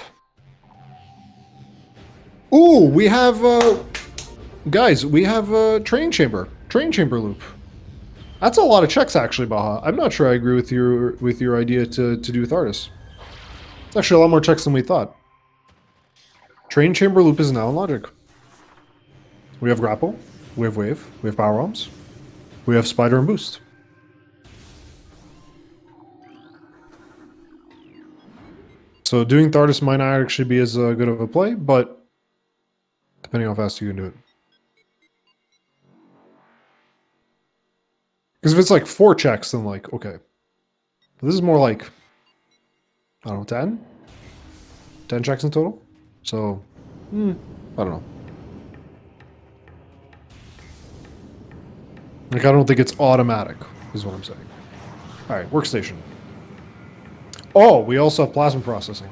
Ooh, we have, guys, we have a train chamber loop. That's a lot of checks, actually, Baha. I'm not sure I agree with your idea to do Thardis. It's actually a lot more checks than we thought. Train chamber loop is now in logic. We have grapple, we have wave, we have power bombs, we have spider and boost. So doing Thardis might not actually be as good of a play, but depending on how fast you can do it. Because if it's like 4 checks, then like, okay. But this is more like, I don't know, 10? 10 checks in total? So, I don't know. Like, I don't think it's automatic, is what I'm saying. Alright, workstation. Oh, we also have plasma processing.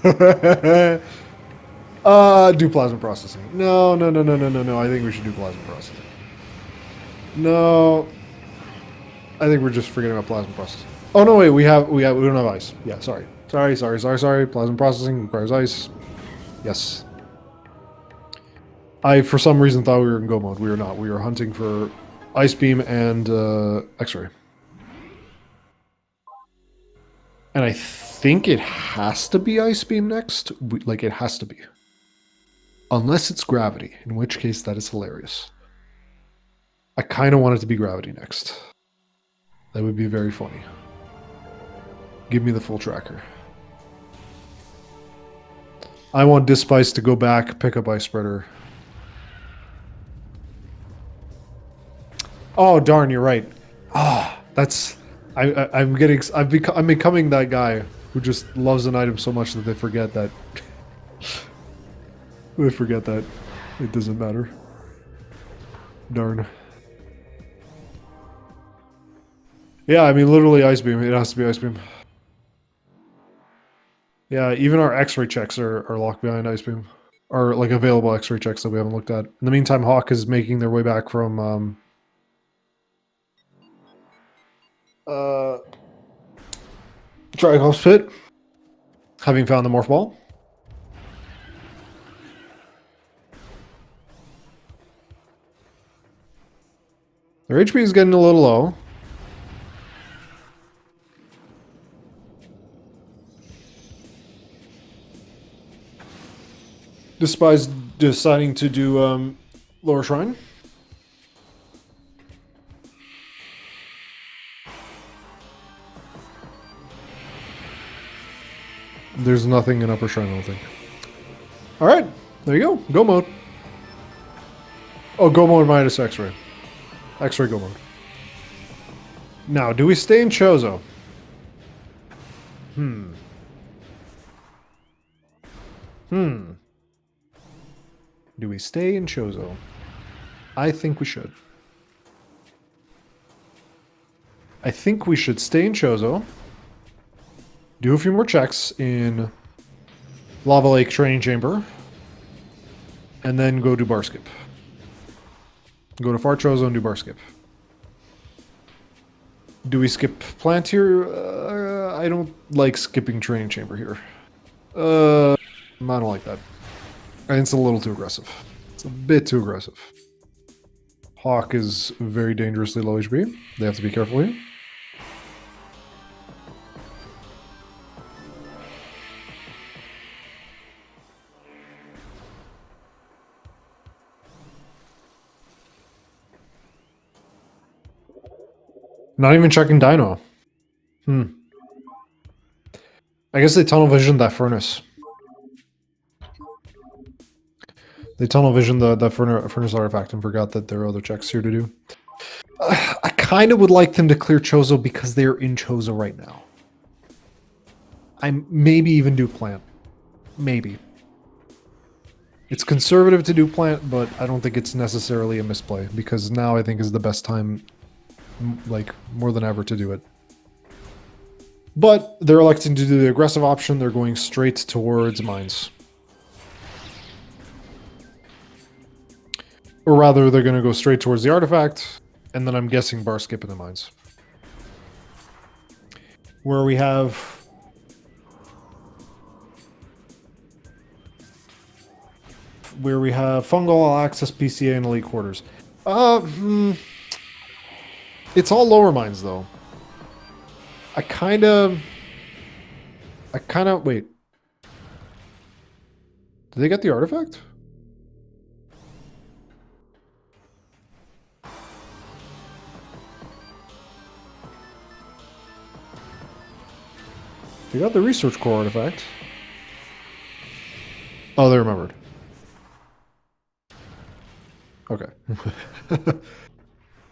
Do plasma processing. No. I think we should do plasma processing. No. I think we're just forgetting about plasma processing. Oh no, wait, we don't have ice. Yeah, sorry. Sorry. Plasma processing requires ice. Yes. I, for some reason, thought we were in go mode. We were not. We were hunting for ice beam and X-ray. And I think it has to be ice beam next. Like, it has to be. Unless it's gravity, in which case that is hilarious. I kind of want it to be gravity next. That would be very funny. Give me the full tracker. I want Dispize to go back, pick up ice spreader. Oh darn, you're right. Ah, that's I'm becoming that guy who just loves an item so much that they forget that it doesn't matter. Darn. Yeah, I mean literally ice beam. It has to be ice beam. Yeah, even our X-ray checks are locked behind ice beam. Or like available X-ray checks that we haven't looked at. In the meantime, Hawk is making their way back from Triangle's pit, having found the morph ball. Their HP is getting a little low. Dispize deciding to do lower shrine. There's nothing in upper shrine, I don't think. Alright, there you go. Go mode. Oh, go mode minus X-ray. X-ray go mode. Now, do we stay in Chozo? Do we stay in Chozo? I think we should. I think we should stay in Chozo. Do a few more checks in Lava Lake Training Chamber. And then go do bar skip. Go to Far Chozo and do bar skip. Do we skip plant here? I don't like skipping Training Chamber here. I don't like that. And it's a little too aggressive. It's a bit too aggressive. Hawk is very dangerously low HP. They have to be careful here. Not even checking Dino. I guess they tunnel visioned that furnace. They tunnel visioned the furnace artifact and forgot that there are other checks here to do. I kind of would like them to clear Chozo because they're in Chozo right now. I maybe even do plant. Maybe. It's conservative to do plant, but I don't think it's necessarily a misplay because now I think is the best time, like, more than ever to do it. But they're electing to do the aggressive option. They're going straight towards mines. Or rather, they're going to go straight towards the artifact, and then I'm guessing bar skip in the mines. Where we have... fungal all access PCA and elite quarters. It's all lower mines, though. I kind of... Wait. Did they get the artifact? They got the research core artifact. Oh, they remembered. Okay.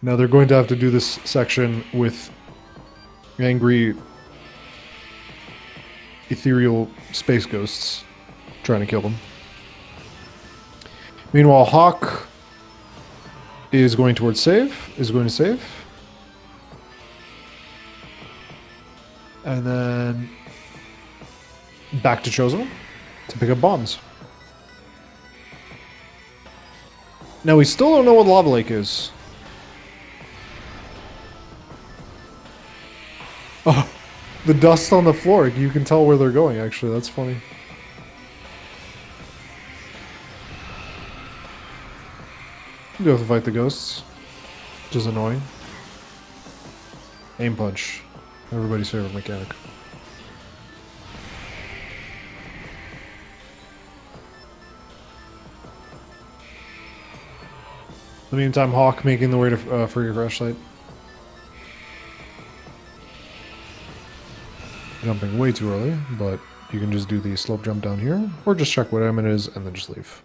Now they're going to have to do this section with angry ethereal space ghosts trying to kill them. Meanwhile, Hawk is going towards save, is going to save. And then back to Chozo to pick up bombs. Now we still don't know what Lava Lake is. Oh, the dust on the floor. You can tell where they're going, actually. That's funny. You have to fight the ghosts, which is annoying. Aim punch. Everybody's favorite mechanic. In the meantime, Hawk making the way to Frigga Crash Site. Jumping way too early, but you can just do the slope jump down here, or just check what M it is and then just leave.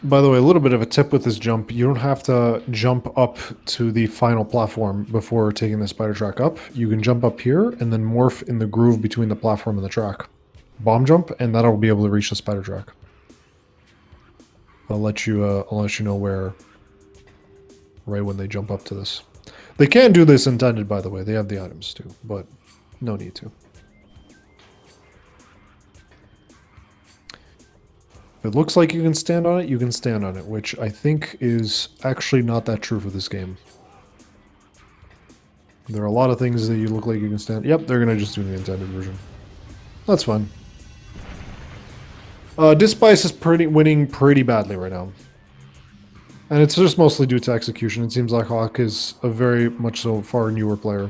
By the way, a little bit of a tip with this jump. You don't have to jump up to the final platform before taking the spider track up. You can jump up here and then morph in the groove between the platform and the track. Bomb jump, and that'll be able to reach the spider track. I'll let you know where, right when they jump up to this. They can do this intended, by the way. They have the items too, but no need to. If it looks like you can stand on it, you can stand on it, which I think is actually not that true for this game. There are a lot of things that you look like you can stand. Yep, they're gonna just do the intended version. That's fun. Dispize is winning pretty badly right now. And it's just mostly due to execution. It seems like Hawk is a very much so far newer player.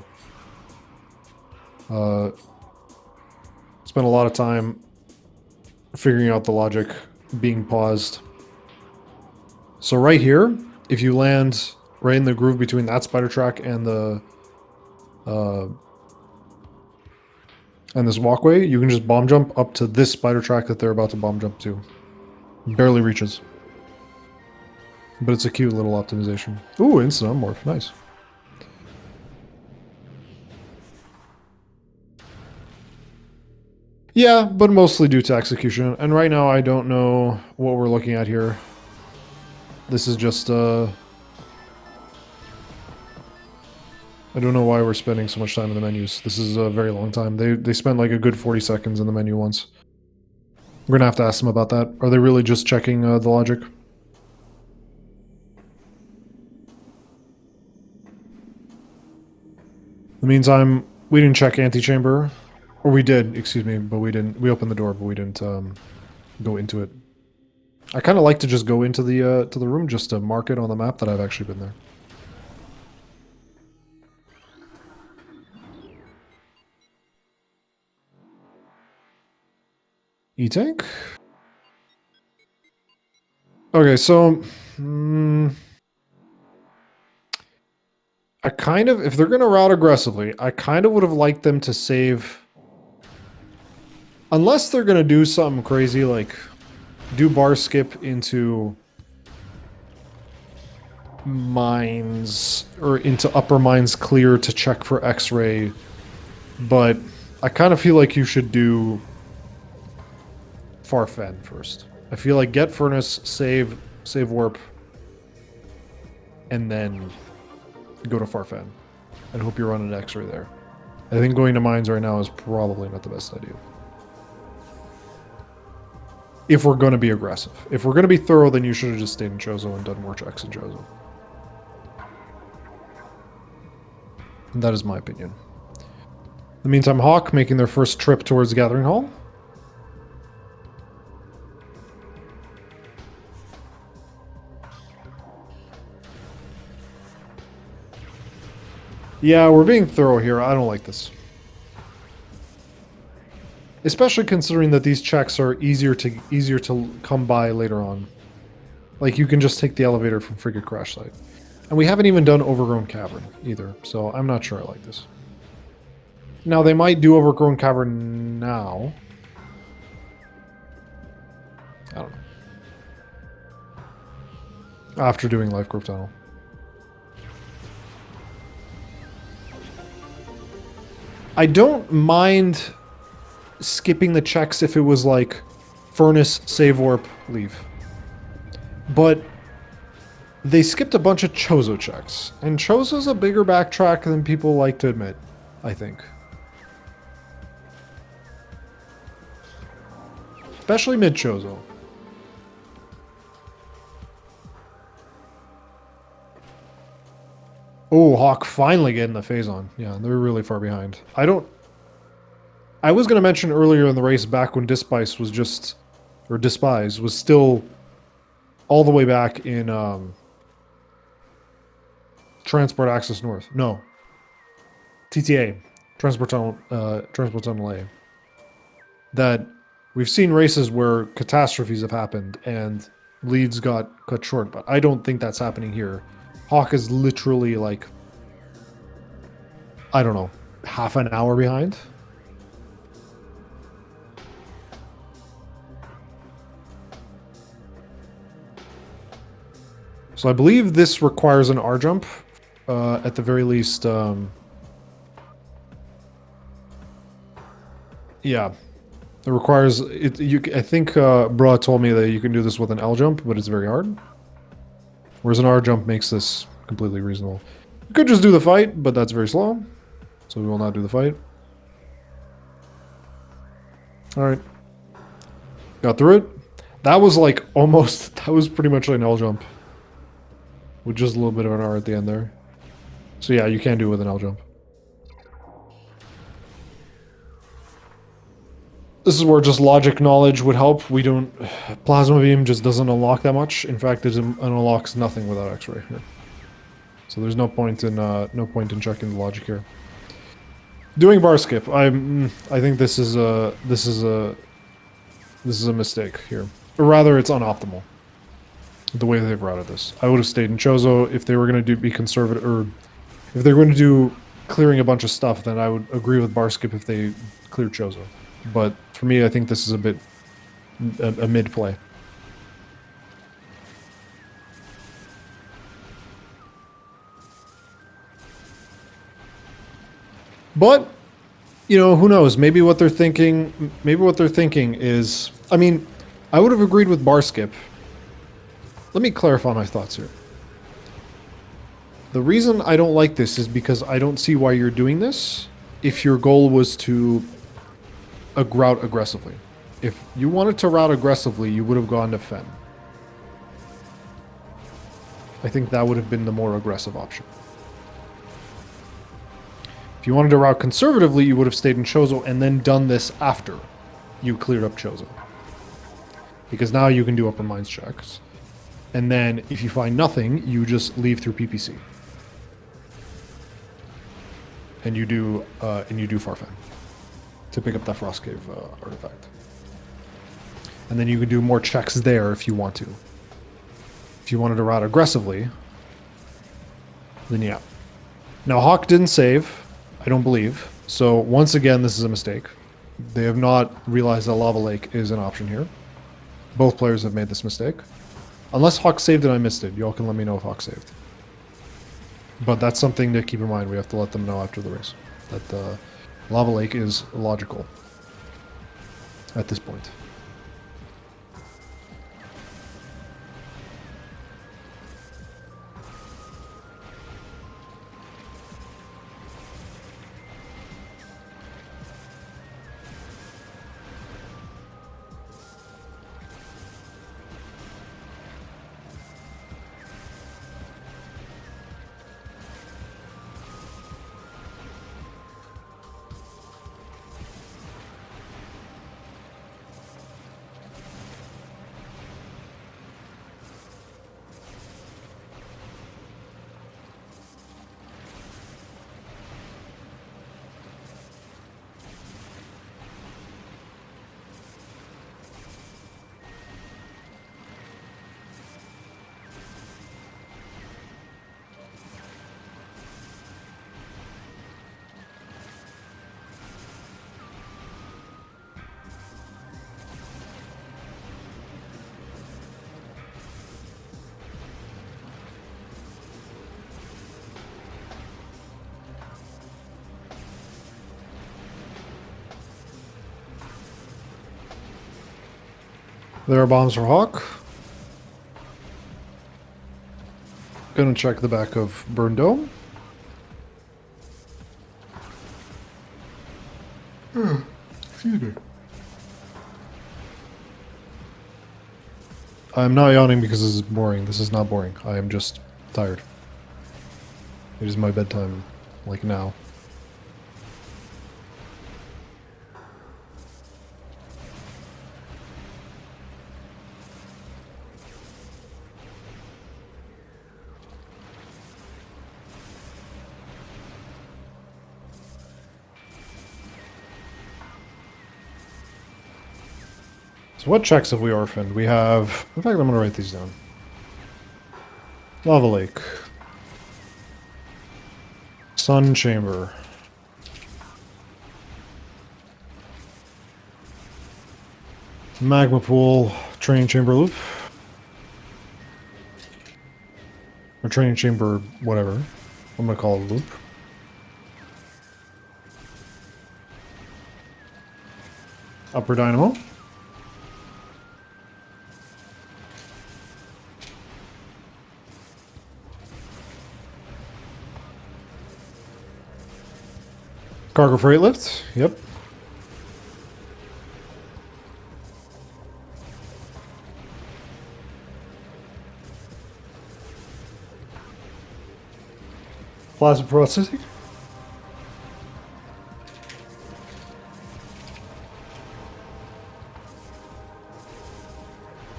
Spent a lot of time figuring out the logic, being paused. So right here, if you land right in the groove between that spider track and the and this walkway, you can just bomb jump up to this spider track that they're about to bomb jump to. Barely reaches. But it's a cute little optimization. Ooh, instant unmorph. Nice. Yeah, but mostly due to execution. And right now I don't know what we're looking at here. This is just, I don't know why we're spending so much time in the menus. This is a very long time. They spent like a good 40 seconds in the menu once. We're gonna have to ask them about that. Are they really just checking the logic? In the meantime, we didn't check antechamber. Or we did, excuse me, but we didn't. We opened the door, but we didn't go into it. I kind of like to just go into the room just to mark it on the map that I've actually been there. E-tank? Okay, so... I kind of... If they're going to route aggressively, I kind of would have liked them to save... Unless they're going to do something crazy, like do bar skip into mines, or into upper mines clear to check for X-ray. But I kind of feel like you should do Farfen first. I feel like get furnace, save warp, and then go to Farfen. And hope you're running an X-ray there. I think going to mines right now is probably not the best idea. If we're going to be aggressive. If we're going to be thorough, then you should have just stayed in Chozo and done more checks in Chozo. And that is my opinion. In the meantime, Hawk making their first trip towards Gathering Hall. Yeah, we're being thorough here. I don't like this. Especially considering that these checks are easier to come by later on. Like, you can just take the elevator from Frigga Crash Site. And we haven't even done Overgrown Cavern, either, so I'm not sure I like this. Now, they might do Overgrown Cavern now. I don't know. after doing Life Curve Tunnel. I don't mind skipping the checks if it was like furnace, save warp, leave. But they skipped a bunch of Chozo checks, and Chozo's a bigger backtrack than people like to admit, I think. Especially mid-Chozo. Oh, Hawk finally getting the phase on. Yeah, they're really far behind. I was going to mention earlier in the race back when Dispize was just... Or Dispize was still all the way back in Transport Access North. No. TTA. Transport Tunnel A. That we've seen races where catastrophes have happened and leads got cut short, but I don't think that's happening here. Hawk is literally like, I don't know, half an hour behind. So I believe this requires an R jump, at the very least. Yeah, it requires it. I think Bra told me that you can do this with an L jump, but it's very hard. Whereas an R jump makes this completely reasonable. You could just do the fight, but that's very slow, so we will not do the fight. All right, got through it. That was like almost. That was pretty much like an L jump, with just a little bit of an R at the end there. So yeah, you can do it with an L jump. This is where just logic knowledge would help. We don't... Plasma Beam just doesn't unlock that much. In fact, it unlocks nothing without X-Ray here. So there's no point in checking the logic here. Doing bar skip. I think this is a mistake here. Or rather, it's unoptimal. The way they've routed this. I would have stayed in Chozo if they were going to be conservative, or if they're going to do clearing a bunch of stuff, then I would agree with bar skip if they cleared Chozo. But for me, I think this is a bit a mid play. But you know, who knows? Maybe what they're thinking. Maybe what they're thinking is. I mean, I would have agreed with bar skip. Let me clarify my thoughts here. The reason I don't like this is because I don't see why you're doing this if your goal was to route aggressively. If you wanted to route aggressively, you would have gone to Fen. I think that would have been the more aggressive option. If you wanted to route conservatively, you would have stayed in Chozo and then done this after you cleared up Chozo. Because now you can do upper mines checks. And then if you find nothing, you just leave through PPC. And you do Farfen to pick up that Frost Cave artifact. And then you can do more checks there if you want to. If you wanted to route aggressively, then yeah. Now Hawk didn't save, I don't believe. So once again, this is a mistake. They have not realized that Lava Lake is an option here. Both players have made this mistake. Unless Hawk saved and I missed it. Y'all can let me know if Hawk saved. But that's something to keep in mind. We have to let them know after the race. That Lava Lake is logical at this point. There are bombs for Hawk. Gonna check the back of Burn Dome. Excuse me. I'm not yawning because this is boring. This is not boring. I am just tired. It is my bedtime, like now. So what checks have we orphaned? We have... In fact, I'm going to write these down. Lava Lake. Sun Chamber. Magma Pool. Training Chamber Loop. Or Training Chamber whatever. I'm going to call it a loop. Upper Dynamo. Cargo freight lift, yep. Plasma processing.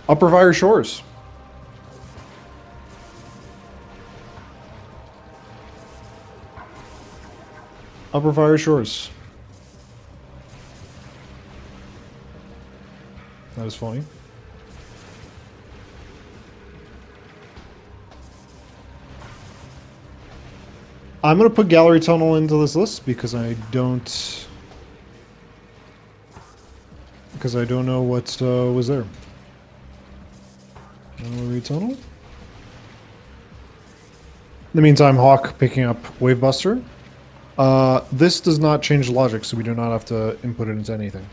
Upper Fire Shores. Upper Fire Shores. That is funny. I'm going to put Gallery Tunnel into this list because I don't... Because I don't know what was there. Gallery Tunnel. In the meantime, Hawk picking up Wavebuster. This does not change the logic, so we do not have to input it into anything.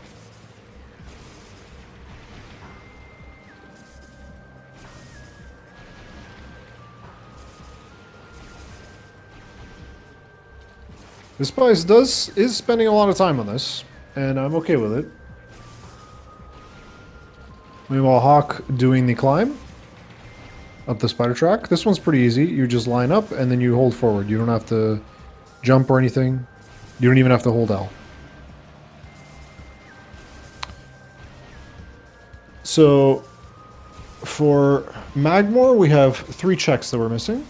Dispize is spending a lot of time on this, and I'm okay with it. Meanwhile, Hawk doing the climb up the spider track. This one's pretty easy. You just line up and then you hold forward. You don't have to jump or anything. You don't even have to hold L. So for Magmore, we have 3 checks that we're missing.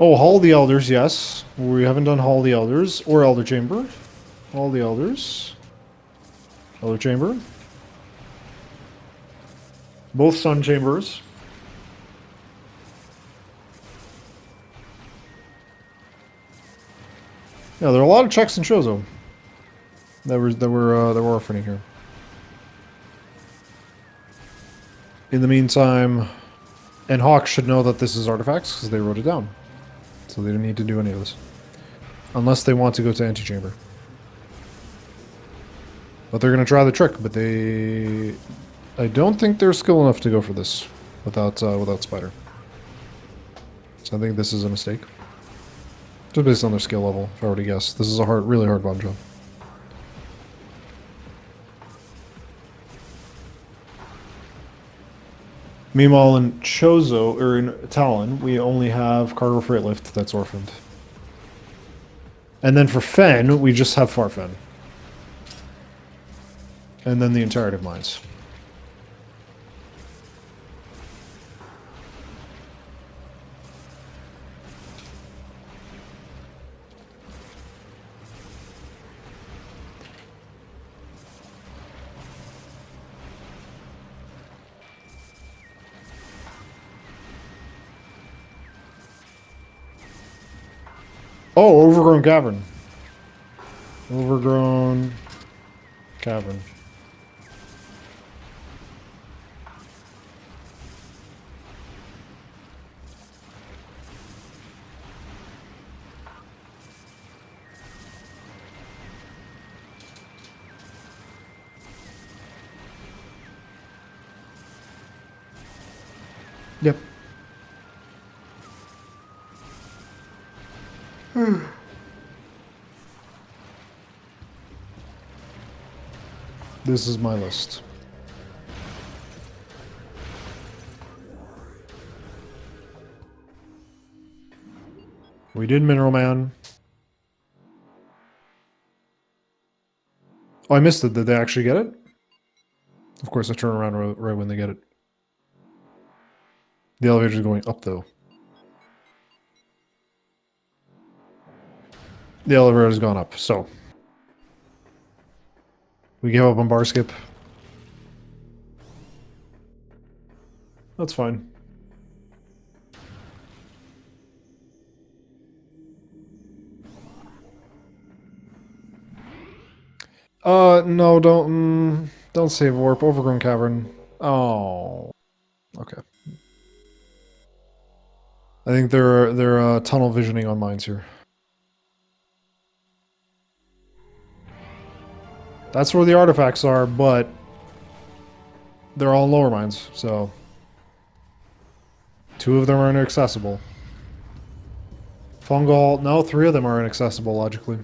Oh, Hall of the Elders, yes. We haven't done Hall of the Elders or Elder Chamber. Hall of the Elders. Elder Chamber. Both Sun Chambers. Yeah, there are a lot of checks in Chozo that were orphaning here. In the meantime, and Hawk should know that this is artifacts because they wrote it down. So they don't need to do any of this. Unless they want to go to Antechamber. But they're going to try the trick, but they... I don't think they're skilled enough to go for this without Spider. So I think this is a mistake. Just based on their skill level, if I were to guess. This is a really hard bomb job. Meanwhile, in Chozo, or in Talon, we only have Cargo Freight Lift that's orphaned. And then for Fen, we just have Farfen. And then the entirety of Mines. Oh, Overgrown Cavern. Overgrown Cavern. Yep. This is my list. We did Mineral Man. Oh, I missed it. Did they actually get it? Of course, I turn around right when they get it. The elevator's going up, though. The elevator has gone up, so. We give up on bar skip. That's fine. No, don't save warp. Overgrown cavern. Oh. Okay. I think they're tunnel visioning on mines here. That's where the artifacts are, but they're all lower mines, so 2 of them are inaccessible. Fungal, no, 3 of them are inaccessible logically.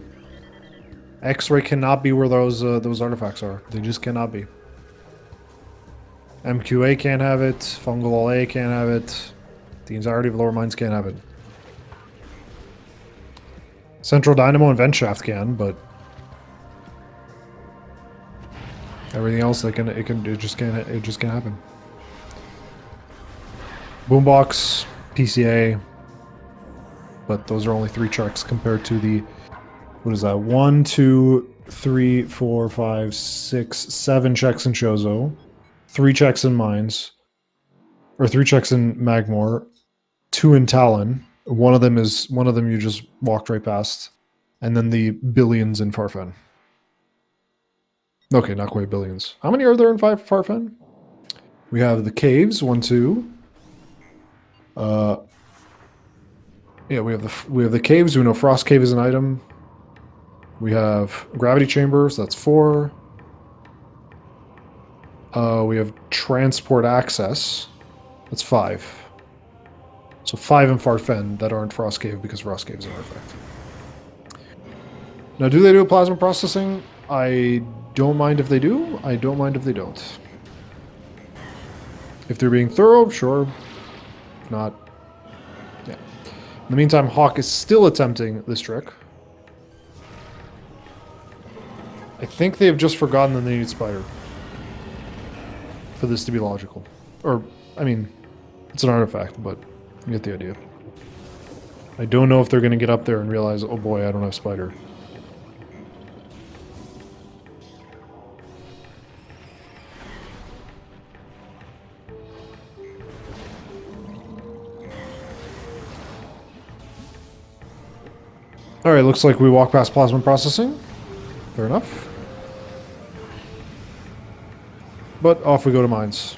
X-ray cannot be where those artifacts are. They just cannot be. MQA can't have it. Fungal A can't have it. The entirety of lower mines can't have it. Central Dynamo and Vent Shaft can, but everything else it just can't happen. Boombox, PCA, but those are only 3 checks compared to the, what is that? 1, 2, 3, 4, 5, 6, 7 checks in Chozo, 3 checks in Mines, or 3 checks in Magmore, 2 in Talon. One of them you just walked right past, and then the billions in Farfen. Okay, not quite billions. How many are there in Farfen? We have the caves, 1, 2. Yeah, we have the caves. We know Frost Cave is an item. We have gravity chambers. That's 4. We have transport access. That's 5. So 5 in Farfen that aren't Frost Cave because Frost Cave is an artifact. Now, do they do plasma processing? I don't mind if they do. I don't mind if they don't. If they're being thorough, sure. If not, yeah. In the meantime, Hawk is still attempting this trick. I think they've just forgotten that they need Spider for this to be logical. Or, I mean, it's an artifact, but you get the idea. I don't know if they're going to get up there and realize, oh boy, I don't have Spider. Alright, looks like we walk past plasma processing. Fair enough. But off we go to mines.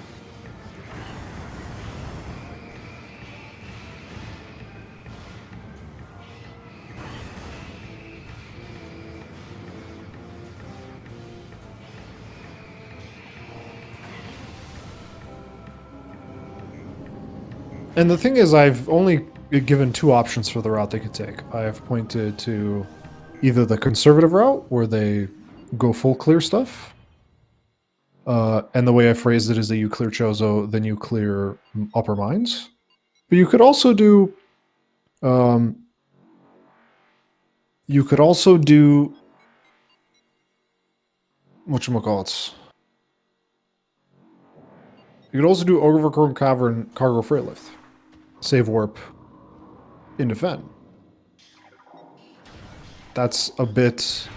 And the thing is, I've only given 2 options for the route they could take. I have pointed to either the conservative route, where they go full clear stuff, and the way I phrased it is that you clear Chozo, then you clear upper mines. But you could also do, whatchamacallits. You could also do Overgrown Cavern cargo freight lift. Save warp into Fen. That's a bit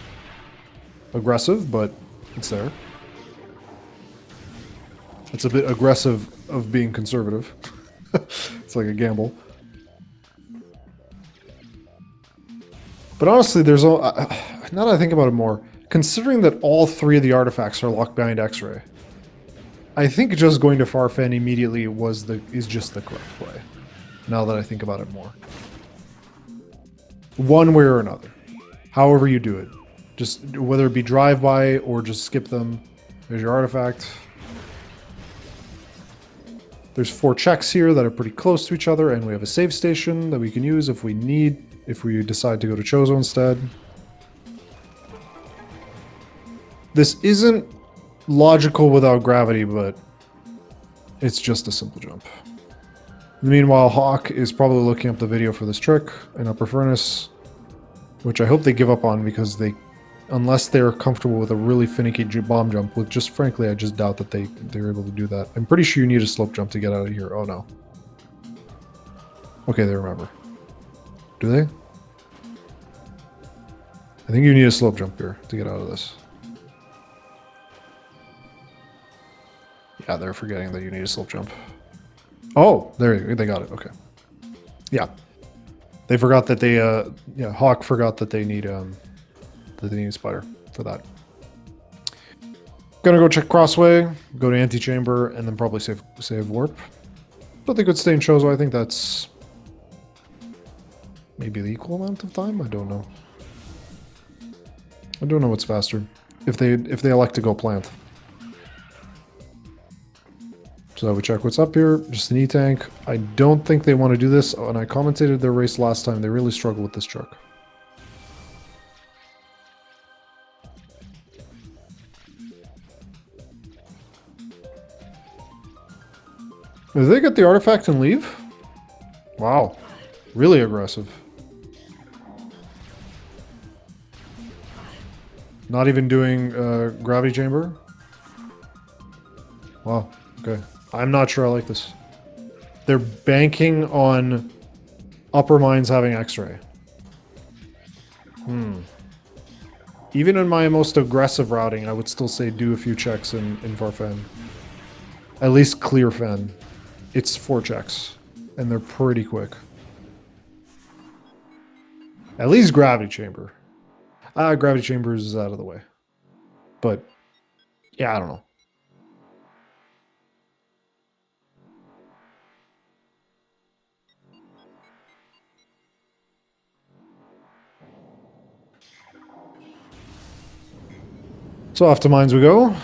aggressive, but it's there. It's a bit aggressive of being conservative. It's like a gamble. But honestly, there's now that I think about it more, considering that all 3 of the artifacts are locked behind X-ray, I think just going to Farfen immediately is just the correct play. Now that I think about it more. One way or another. However you do it. Just whether it be drive-by or just skip them. There's your artifact. There's 4 checks here that are pretty close to each other, and we have a save station that we can use if we decide to go to Chozo instead. This isn't logical without gravity, but it's just a simple jump. Meanwhile, Hawk is probably looking up the video for this trick in Upper Furnace, which I hope they give up on because unless they're comfortable with a really finicky bomb jump, which just frankly, I just doubt that they're able to do that. I'm pretty sure you need a slope jump to get out of here. Oh no. Okay, they remember. Do they? I think you need a slope jump here to get out of this. Yeah, they're forgetting that you need a slope jump. Oh, they got it. Okay. Yeah. They forgot that Hawk forgot that they need a spider for that. Gonna go check Crossway, go to Antechamber, and then probably save Warp. But they could stay in Chozo. I think that's maybe the equal amount of time. I don't know. I don't know what's faster. If they elect to go plant. So we check what's up here. Just an E-tank. I don't think they want to do this. Oh, and I commentated their race last time. They really struggle with this truck. Did they get the artifact and leave? Wow. Really aggressive. Not even doing gravity chamber? Wow. Okay. I'm not sure I like this. They're banking on upper mines having X-ray. Even in my most aggressive routing, I would still say do a few checks in Farfen. At least clear Fen. It's 4 checks, and they're pretty quick. At least gravity chamber. Gravity chamber is out of the way. But, yeah, I don't know. So off to mines we go.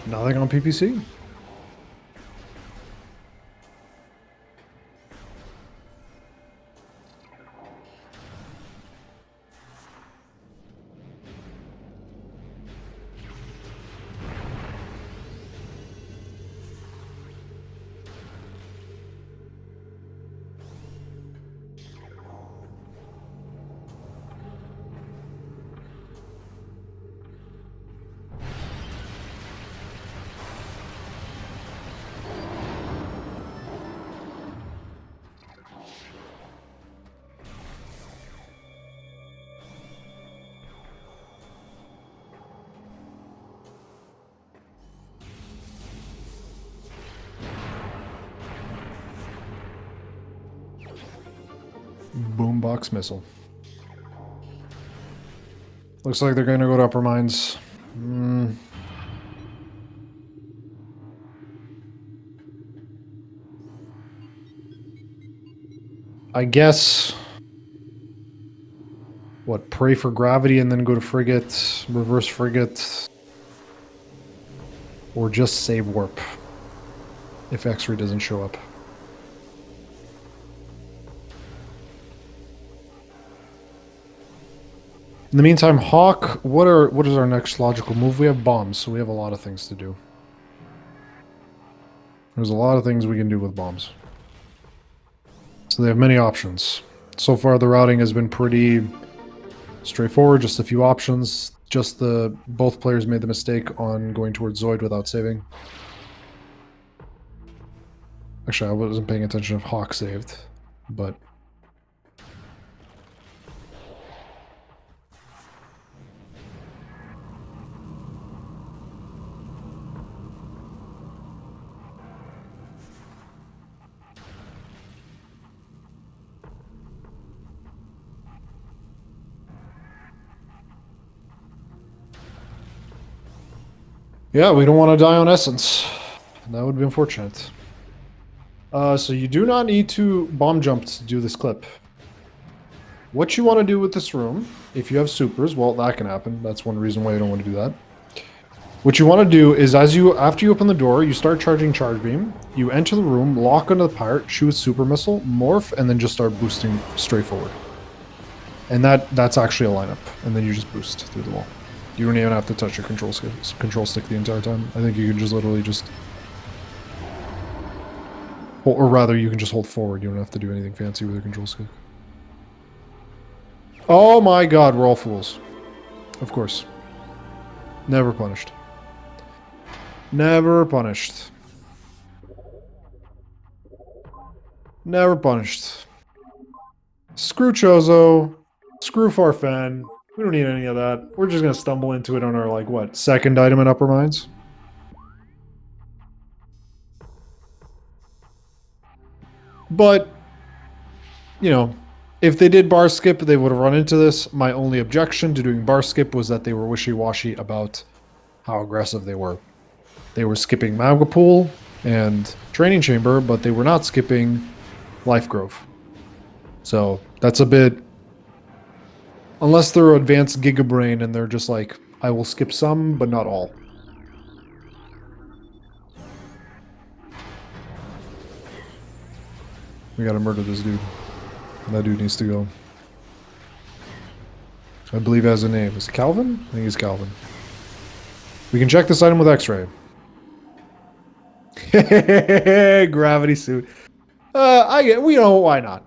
Nothing on PPC? Boombox missile. Looks like they're going to go to upper mines. I guess... What, pray for gravity and then go to frigate, reverse frigate. Or just save warp if X-ray doesn't show up. In the meantime, Hawk, what is our next logical move? We have bombs, so we have a lot of things to do. There's a lot of things we can do with bombs. So they have many options. So far the routing has been pretty straightforward, just a few options. Just both players made the mistake on going towards Zoid without saving. Actually, I wasn't paying attention if Hawk saved, but... yeah, we don't want to die on Essence. That would be unfortunate. So you do not need to bomb jump to do this clip. What you want to do with this room, if you have supers, well, that can happen. That's one reason why you don't want to do that. What you want to do is after you open the door, you start charging Charge Beam, you enter the room, lock onto the pirate, shoot Super Missile, morph, and then just start boosting straight forward. And that's actually a lineup. And then you just boost through the wall. You don't even have to touch your control stick the entire time. I think you can just literally just... Or rather, you can just hold forward. You don't have to do anything fancy with your control stick. Oh my god, we're all fools. Of course. Never punished. Never punished. Never punished. Screw Chozo. Screw Farfan. We don't need any of that. We're just gonna stumble into it on our, like, what, second item in Upper Mines? But, you know, if they did bar skip, they would have run into this. My only objection to doing bar skip was that they were wishy-washy about how aggressive they were. They were skipping Magapool and Training Chamber, but they were not skipping Life Grove. So, that's a bit... Unless they're advanced Giga Brain and they're just like, I will skip some, but not all. We gotta murder this dude. That dude needs to go. I believe he has a name. Is it Calvin? I think he's Calvin. We can check this item with X-ray. Gravity suit. We know why not.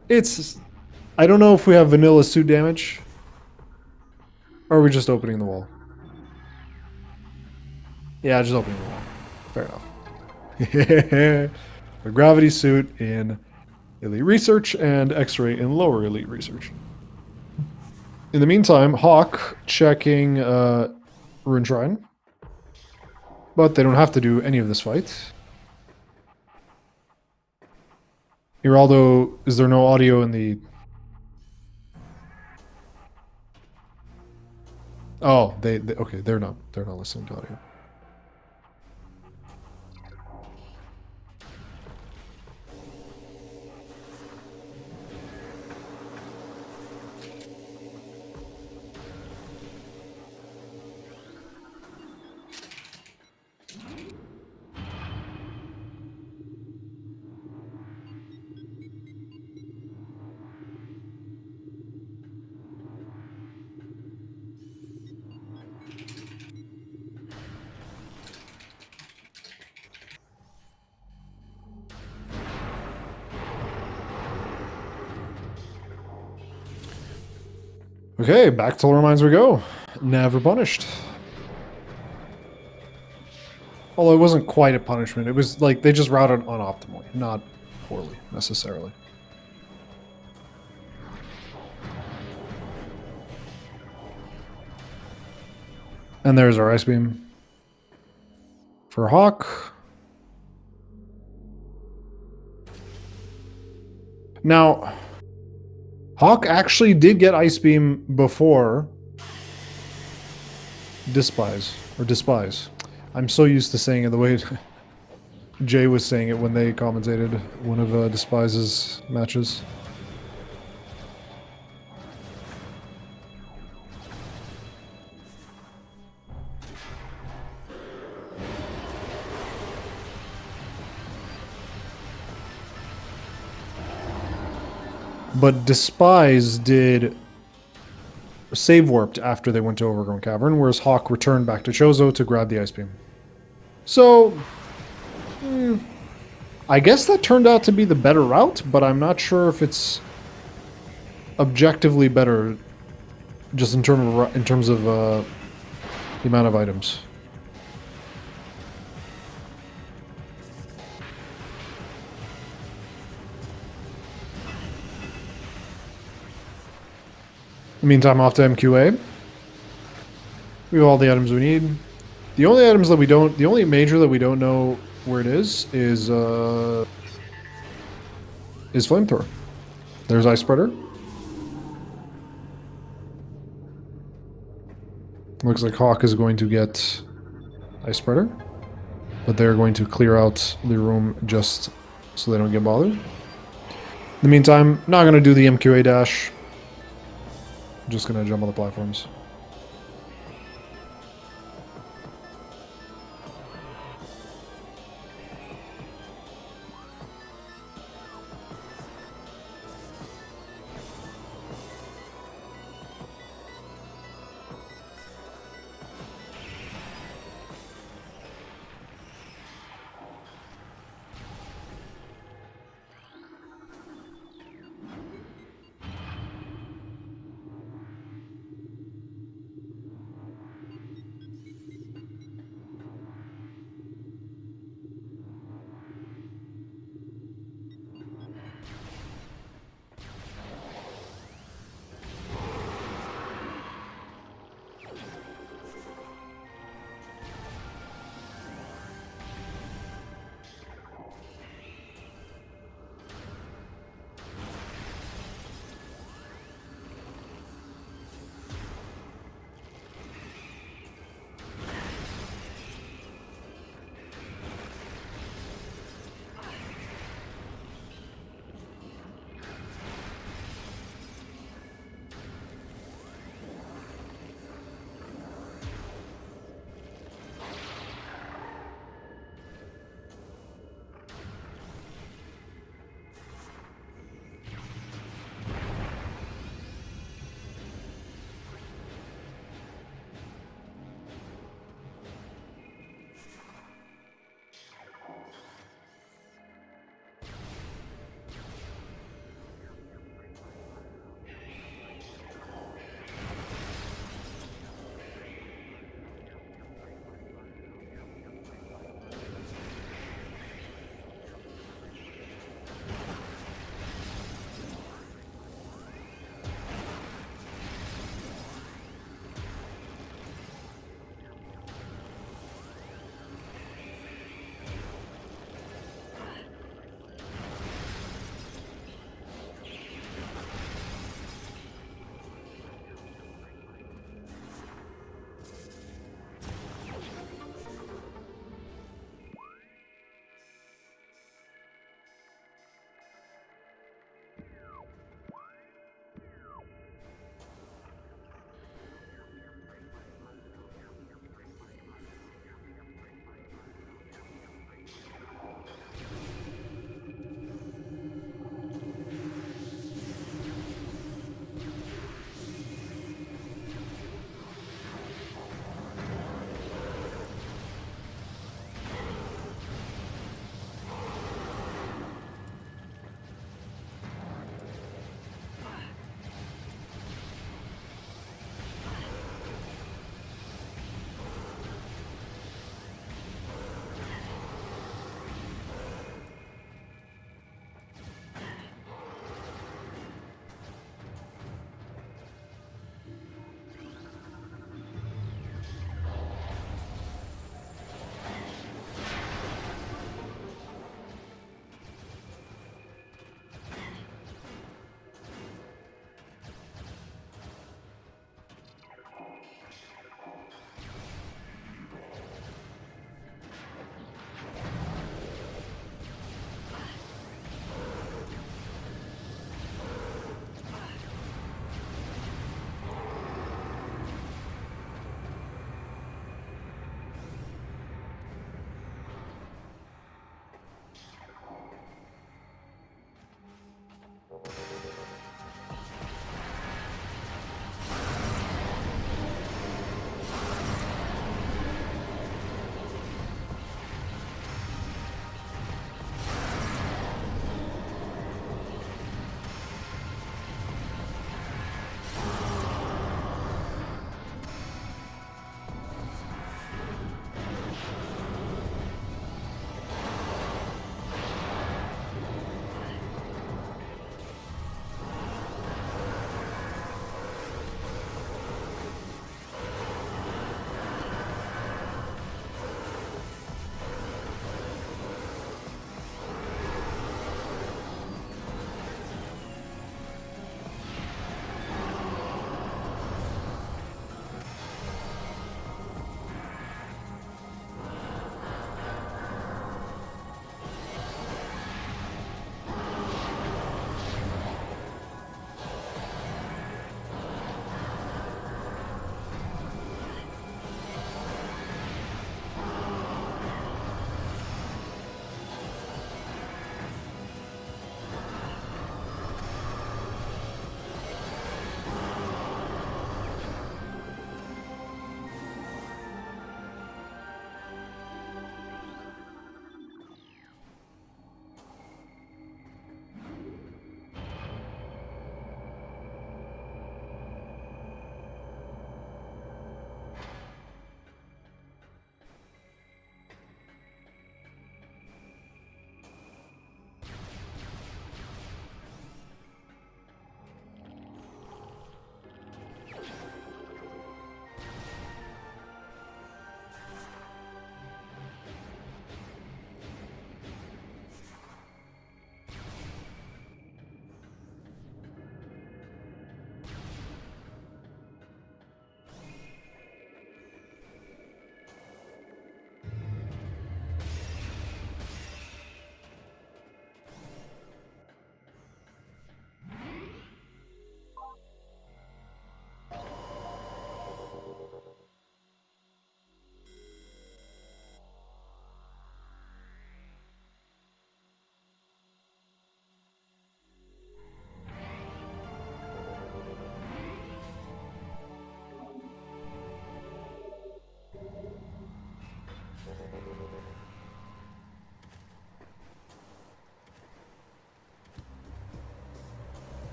I don't know if we have vanilla suit damage. Or are we just opening the wall? Yeah, just opening the wall. Fair enough. A gravity suit in Elite Research and X-ray in lower Elite Research. In the meantime, Hawk checking Rune Shrine. But they don't have to do any of this fight. Geraldo, is there no audio in the... Oh, okay, they're not listening to audio. Okay, back to Lower Mines we go. Never punished. Although it wasn't quite a punishment. It was like they just routed unoptimally, not poorly, necessarily. And there's our Ice Beam. For Hawk. Now... Hawk actually did get Ice Beam before Dispize. Or Dispize. I'm so used to saying it the way Jay was saying it when they commentated one of Dispize's matches. But Dispize did save warped after they went to Overgrown Cavern, whereas Hawk returned back to Chozo to grab the Ice Beam. So, I guess that turned out to be the better route, but I'm not sure if it's objectively better, just in terms of the amount of items. In the meantime, off to MQA. We have all the items we need. The only items that we don't, the only major that we don't know where it is Flamethrower. There's Ice Spreader. Looks like Hawk is going to get Ice Spreader, but they're going to clear out the room just so they don't get bothered. In the meantime, not going to do the MQA dash. Just going to jump on the platforms.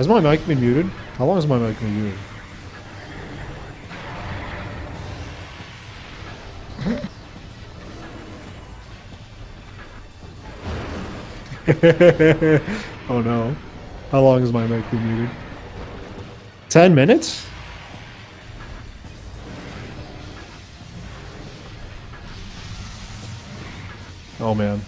Has my mic been muted? How long has my mic been muted? Oh no. How long has my mic been muted? 10 minutes? Oh man.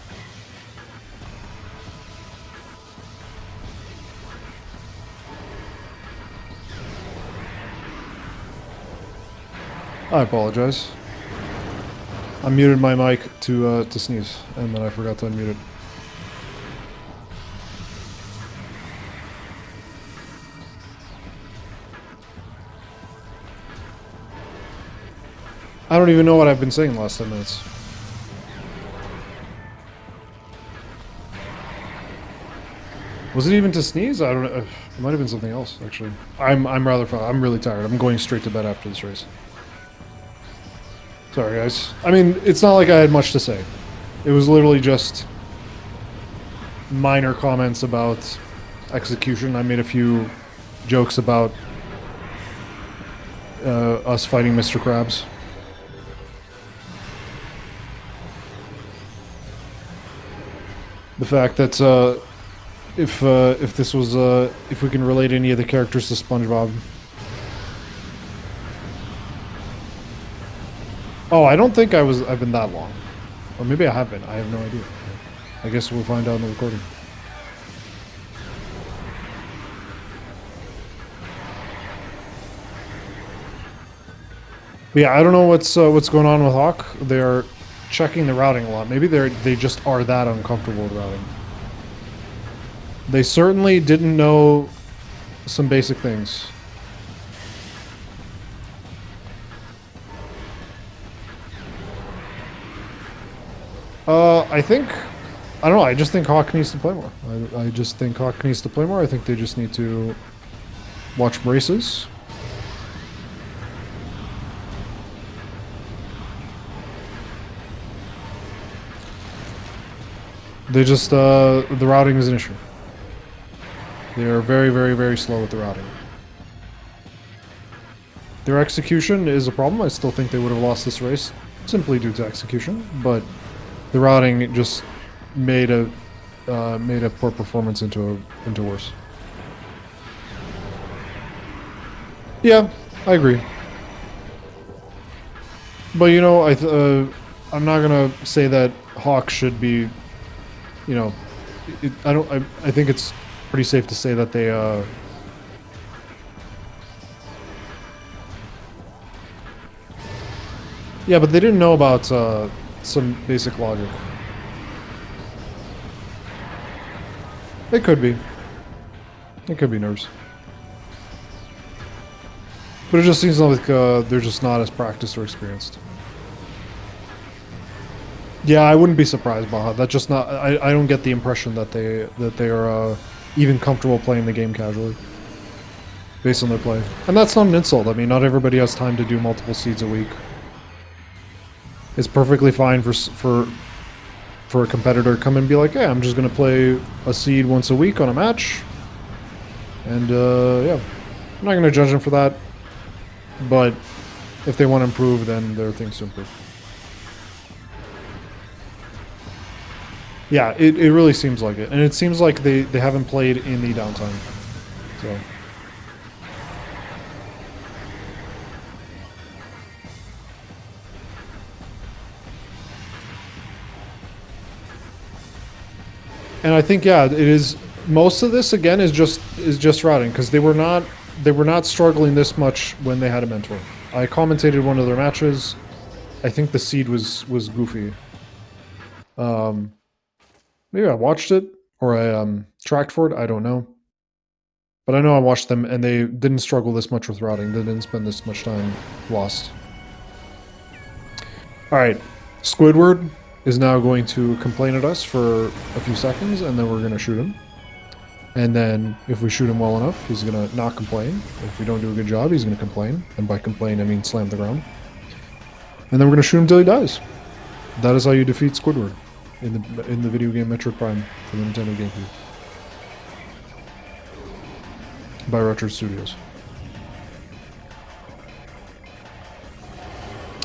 I apologize. I muted my mic to sneeze, and then I forgot to unmute it. I don't even know what I've been saying the last 10 minutes. Was it even to sneeze? I don't know. It might have been something else, actually. I'm really tired. I'm going straight to bed after this race. Sorry, guys. I mean, it's not like I had much to say. It was literally just minor comments about execution. I made a few jokes about us fighting Mr. Krabs. The fact that if this was if we can relate any of the characters to SpongeBob. Oh, I don't think I've been that long. Or maybe I have been. I have no idea. I guess we'll find out in the recording. But yeah, I don't know what's going on with Hawk. They're checking the routing a lot. Maybe they just are that uncomfortable with routing. They certainly didn't know some basic things. I don't know, I just think Hawk needs to play more. I just think Hawk needs to play more. I think they just need to watch races. They just, the routing is an issue. They are very, very, very slow with the routing. Their execution is a problem. I still think they would have lost this race simply due to execution, but the routing just made a poor performance into worse. Yeah, I agree. But you know, I'm not gonna say that Hawk should be, you know, I think it's pretty safe to say that they yeah, but they didn't know about some basic logic. It could be. It could be nerves. But it just seems like they're just not as practiced or experienced. Yeah, I wouldn't be surprised, Baha. That's just not. I don't get the impression that they are even comfortable playing the game casually, based on their play. And that's not an insult. I mean, not everybody has time to do multiple seeds a week. It's perfectly fine for a competitor to come and be like, "Hey, I'm just gonna play a seed once a week on a match," and yeah, I'm not gonna judge them for that. But if they want to improve, then there are things to improve. Yeah, it really seems like it. And it seems like they haven't played in the downtime. So. And I think, yeah, it is, most of this again is just routing, because they were not struggling this much when they had a mentor. I commentated one of their matches. I think the seed was goofy. Maybe I watched it, or I tracked for it, I don't know. But I know I watched them, and they didn't struggle this much with routing. They didn't spend this much time lost. Alright, Squidward is now going to complain at us for a few seconds, and then we're going to shoot him. And then, if we shoot him well enough, he's going to not complain. If we don't do a good job, he's going to complain. And by complain, I mean slam the ground. And then we're going to shoot him till he dies. That is how you defeat Squidward in the video game Metroid Prime for the Nintendo GameCube. by Retro Studios.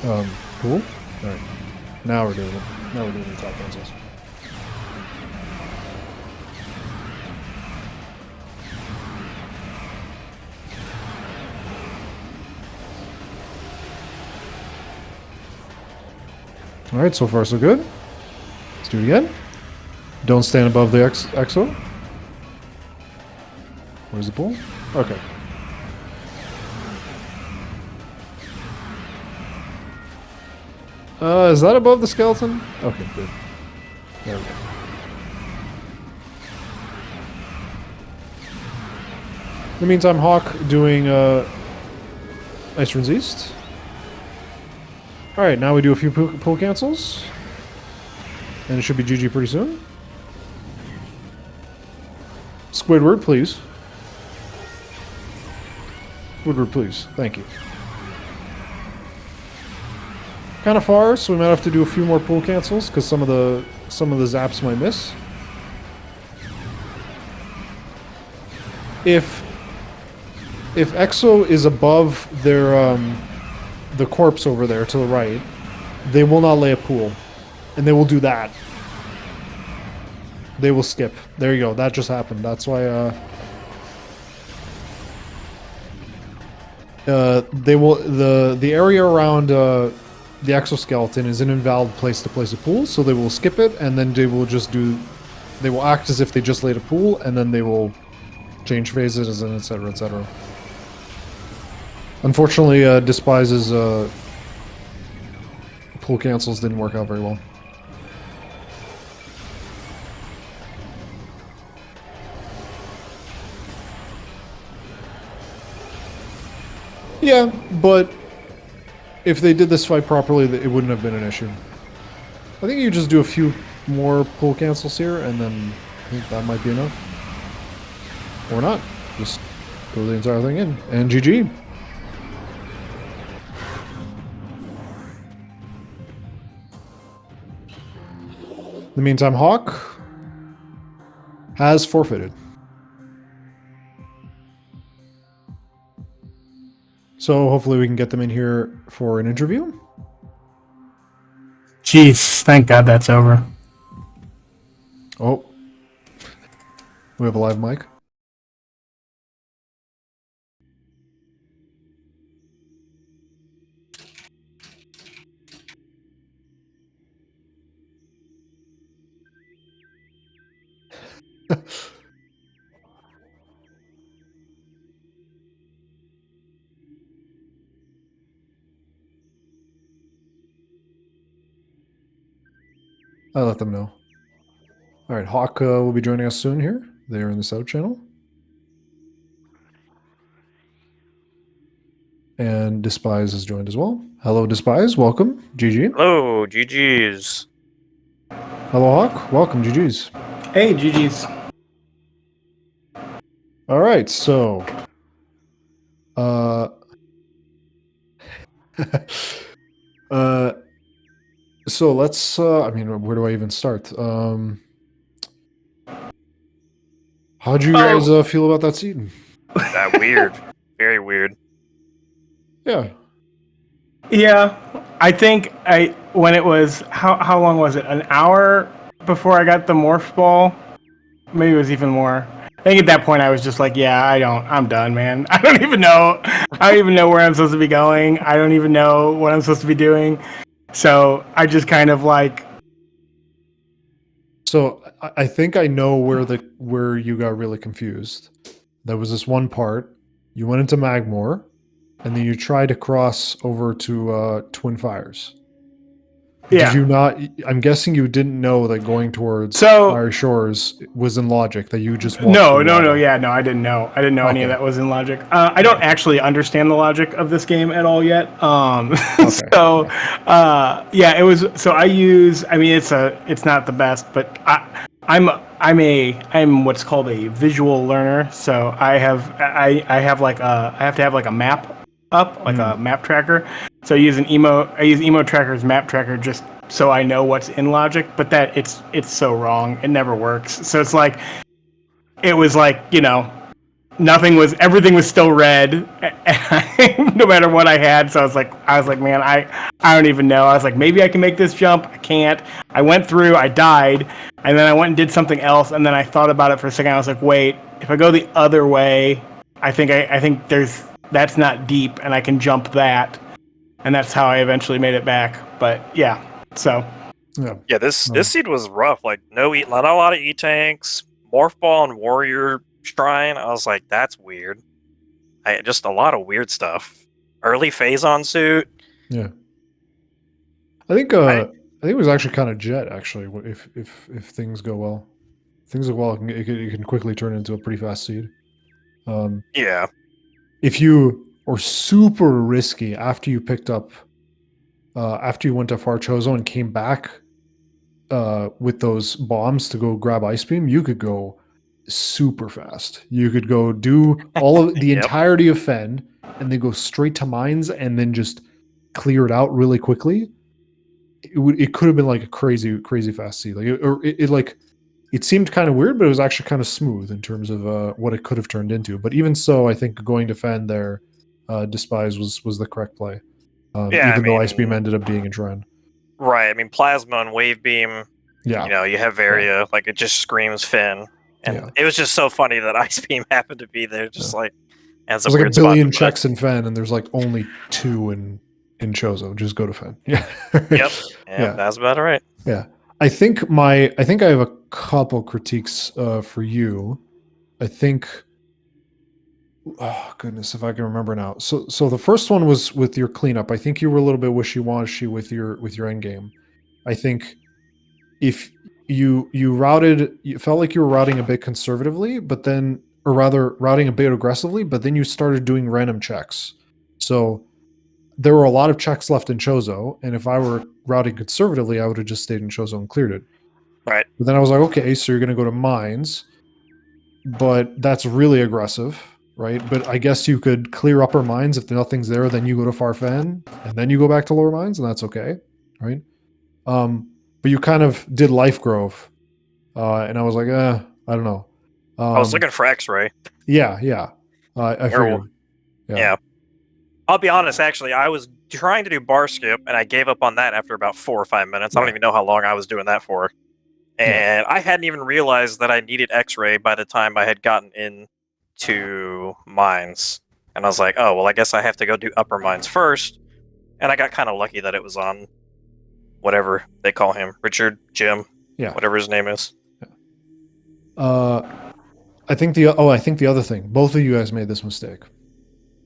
Cool. All right. Now we're doing it. Now we're doing the top pencils. All right, so far so good. Let's do it again. Don't stand above the exo. Where's the pool? Okay. Is that above the skeleton? Okay, good. There we go. In the meantime, Hawk doing Ice Runs East. Alright, now we do a few pull cancels. And it should be GG pretty soon. Squidward, please. Squidward, please. Thank you. Kind of far, so we might have to do a few more pull cancels because some of the zaps might miss. If Exo is above their the corpse over there to the right, they will not lay a pool, and they will do that. They will skip. There you go. That just happened. That's why they will the area around the exoskeleton is an invalid place to place a pool, so they will skip it, and then they will just do. They will act as if they just laid a pool, and then they will change phases and etc. etc. Unfortunately, Dispize's pool cancels didn't work out very well. Yeah, but if they did this fight properly, it wouldn't have been an issue. I think you just do a few more pull cancels here, and then I think that might be enough. Or not. Just throw the entire thing in. And GG. In the meantime, Hawk has forfeited. So hopefully we can get them in here for an interview. Jeez, thank God that's over. Oh. We have a live mic. I'll let them know. All right, Hawk will be joining us soon here. They are in the South channel. And Dispize has joined as well. Hello, Dispize. Welcome. GG. Hello, GG's. Hello, Hawk. Welcome, GG's. Hey, GG's. All right, so... so let's... I mean, where do I even start? How'd you guys feel about that scene? That weird. Very weird. Yeah. Yeah, I think when it was how long was it? An hour before I got the morph ball? Maybe it was even more. I think at that point I was just like, yeah, I'm done, man. I don't even know where I'm supposed to be going. I don't even know what I'm supposed to be doing. So I just kind of like. So I think I know where you got really confused. There was this one part. You went into Magmore, and then you tried to cross over to Twin Fires. Yeah. Did you not? I'm guessing you didn't know that going towards Fire Shores was in logic. That you just walked no, I didn't know. I didn't know any of that was in logic. I don't actually understand the logic of this game at all yet. So yeah, it was. So I use. I mean, it's not the best, but I'm what's called a visual learner. So I have to have like a map up, like a map tracker. So I use Emo Tracker's map tracker just so I know what's in logic, but that it's so wrong. It never works. So it's like, it was like, everything was still red, no matter what I had. So I was like, man, I don't even know. I was like, maybe I can make this jump. I can't. I went through, I died, and then I went and did something else, and then I thought about it for a second. I was like, wait, if I go the other way, I think that's not deep, and I can jump that, and that's how I eventually made it back. But yeah, so yeah, this seed was rough. Like not a lot of E-tanks, Morph Ball and Warrior Shrine. I was like, that's weird. Just a lot of weird stuff. Early Phazon suit. Yeah. I think it was actually kind of jet. Actually, if things go well, it can quickly turn into a pretty fast seed. Yeah. If you are super risky after you picked up, after you went to Far Chozo and came back with those bombs to go grab Ice Beam, you could go super fast. You could go do all of the Yep. entirety of Fen and then go straight to mines and then just clear it out really quickly. It could have been like a crazy fast seed. It seemed kind of weird, but it was actually kind of smooth in terms of what it could have turned into. But even so, I think going to Fen there, Dispize was the correct play. Even though Ice Beam ended up being a Shrine. Right. I mean, Plasma and Wave Beam. Yeah. You have Varia. Like it just screams Finn, and it was just so funny that Ice Beam happened to be there. Just like as there's like a billion checks in Fen, and there's like only 2 in Chozo. Just go to Fen. Yeah. Yep. Yeah, that's about it, right. Yeah. I think I have a couple critiques for you. I think, oh goodness, if I can remember now. So the first one was with your cleanup. I think you were a little bit wishy-washy with your end game. I think if you felt like you were routing a bit conservatively, but then, or rather routing a bit aggressively, but then you started doing random checks. So there were a lot of checks left in Chozo, and if I were routing conservatively, I would have just stayed in Chozo and cleared it. Right. But then I was like, okay, so you're going to go to mines, but that's really aggressive, right? But I guess you could clear upper mines if nothing's there, then you go to Farfen, and then you go back to lower mines, and that's okay, right? But you kind of did Life Grove, and I was like, I don't know. I was looking for X-Ray. Yeah. I figured. Yeah. I'll be honest, actually, I was trying to do bar skip, and I gave up on that after about 4 or 5 minutes. I don't even know how long I was doing that for. And I hadn't even realized that I needed X-ray by the time I had gotten into mines. And I was like, oh, well, I guess I have to go do upper mines first. And I got kind of lucky that it was on whatever they call him, Richard, Jim, whatever his name is. I think the other thing, both of you guys made this mistake.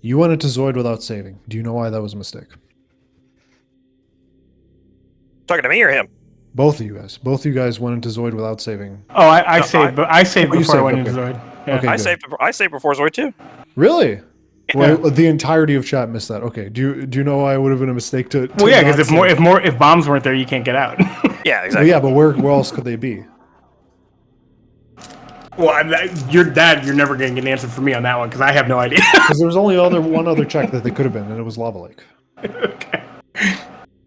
You went into Zoid without saving. Do you know why that was a mistake? Talking to me or him? Both of you guys. Both of you guys went into Zoid without saving. Oh, I saved, but I saved before I went into Zoid. Yeah. Okay, I saved before Zoid too. Really? Yeah. Well, the entirety of chat missed that. Okay. Do you know why it would have been a mistake to well, yeah, because if bombs weren't there, you can't get out. Yeah, exactly. Well, yeah, but where else could they be? Well, you're never going to get an answer from me on that one because I have no idea. Because there was only one other check that they could have been, and it was Lava Lake. Okay.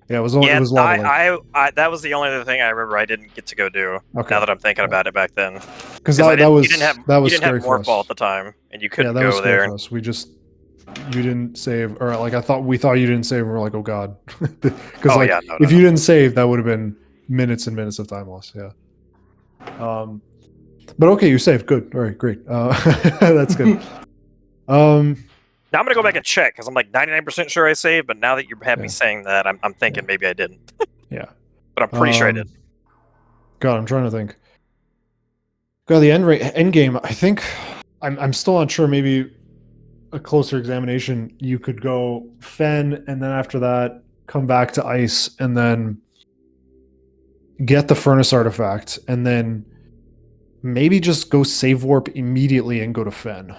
Yeah, it was Lava Lake. I that was the only other thing I remember I didn't get to go do. Okay. Now that I'm thinking about it back then. Because that was scary Morph Ball at the time, and you couldn't go there. For us. You didn't save, or like we thought you didn't save, and we're like, oh god. Because if you didn't save, that would have been minutes and minutes of time loss. Yeah. But okay, you saved. Good. All right, great. That's good. Now I'm gonna go back and check because I'm like 99% sure I saved, but now that you have me saying that, I'm thinking maybe I didn't. Yeah. But I'm pretty sure I did. God, I'm trying to think. God, the end game. I think I'm still not sure. Maybe a closer examination, you could go Fen, and then after that, come back to Ice, and then get the Furnace artifact, and then maybe just go save warp immediately and go to Fen,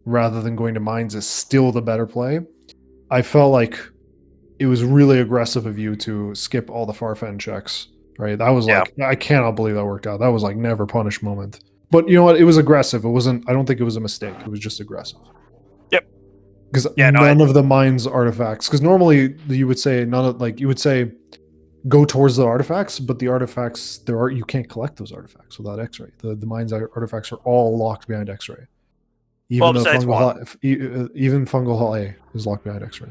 rather than going to mines is still the better play. I felt like it was really aggressive of you to skip all the Farfen checks, right? That was like, I cannot believe that worked out. That was like never punish moment. But you know what? It was aggressive. It wasn't, I don't think it was a mistake. It was just aggressive. Yep. Because none of the mines artifacts, because normally you would say go towards the artifacts, but the artifacts you can't collect those artifacts without X-ray. The mines artifacts are all locked behind X-ray. Even though besides one. even fungal hull A is locked behind X-ray.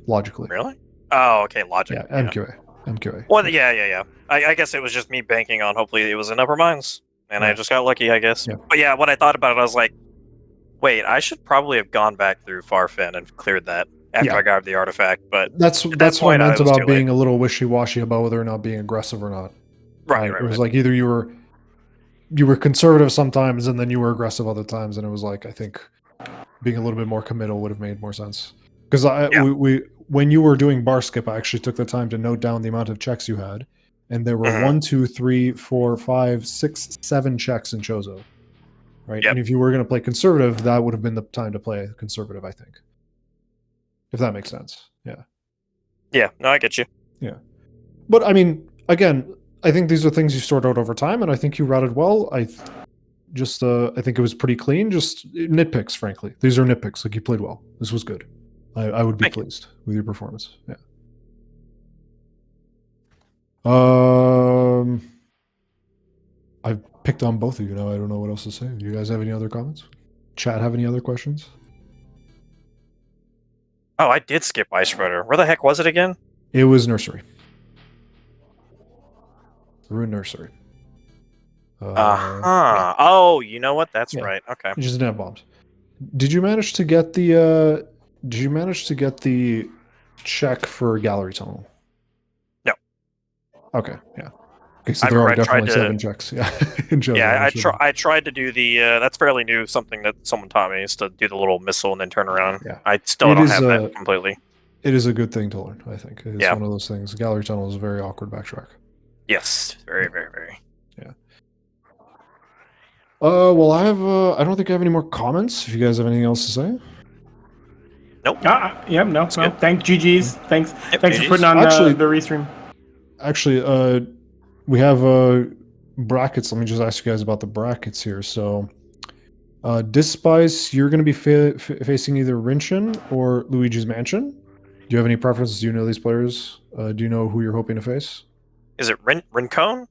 Logically. Really? Oh, okay, logic. Yeah, MQA. Well, yeah. I guess it was just me banking on hopefully it was in upper mines, and I Yeah. just got lucky, I guess. Yeah. But yeah, when I thought about it, I was like, wait, I should probably have gone back through Farfin and cleared that after Yeah. I got the artifact. But That's at that what I point, meant was about too being late. a little wishy-washy about whether or not being aggressive or not. Right. It was like either you were conservative sometimes and then you were aggressive other times, and it was like I think being a little bit more committal would have made more sense. Because we when you were doing bar skip, I actually took the time to note down the amount of checks you had, and there were Mhm. 1, 2, 3, 4, 5, 6, 7 checks in Chozo. Right, Yep. and if you were going to play conservative, that would have been the time to play conservative, I think. If that makes sense, yeah. Yeah, no, I get you. Yeah, but I mean, again, I think these are things you sort out over time, and I think you routed well. I think it was pretty clean. Just nitpicks, frankly. These are nitpicks. Like you played well. This was good. I would be Thank you. pleased with your performance. Yeah. I've picked on both of you now. I don't know what else to say. Do you guys have any other comments? Chat have any other questions? Oh, I did skip Ice Spreader. Where the heck was it again? It was nursery. Ruin nursery. Yeah. Oh, you know what? That's Yeah. right. Okay. You just didn't have bombs. Did you manage to get the check for gallery tunnel? No. Okay, yeah. Okay, so I there are remember I tried definitely 7 to- checks. Yeah. in Joe, Yeah, I'm sure. I tried to do the. That's fairly new. Something that someone taught me is to do the little missile and then turn around. Yeah. I still It don't is, have that completely. It is a good thing to learn, I think. It's Yeah. one of those things. Gallery tunnel is a very awkward backtrack. Yes, very, very, very. Yeah. Well, I don't think I have any more comments. If you guys have anything else to say. Nope. Yep, no. good. Thanks, GG's. Thanks Yep, for GG's. putting on Actually- the restream. Actually, we have brackets. Let me just ask you guys about the brackets here. So, Dispize, you're going to be facing either Rinchin or Luigi's Mansion. Do you have any preferences? Do you know these players? Do you know who you're hoping to face? Is it Rincon? Rinchon?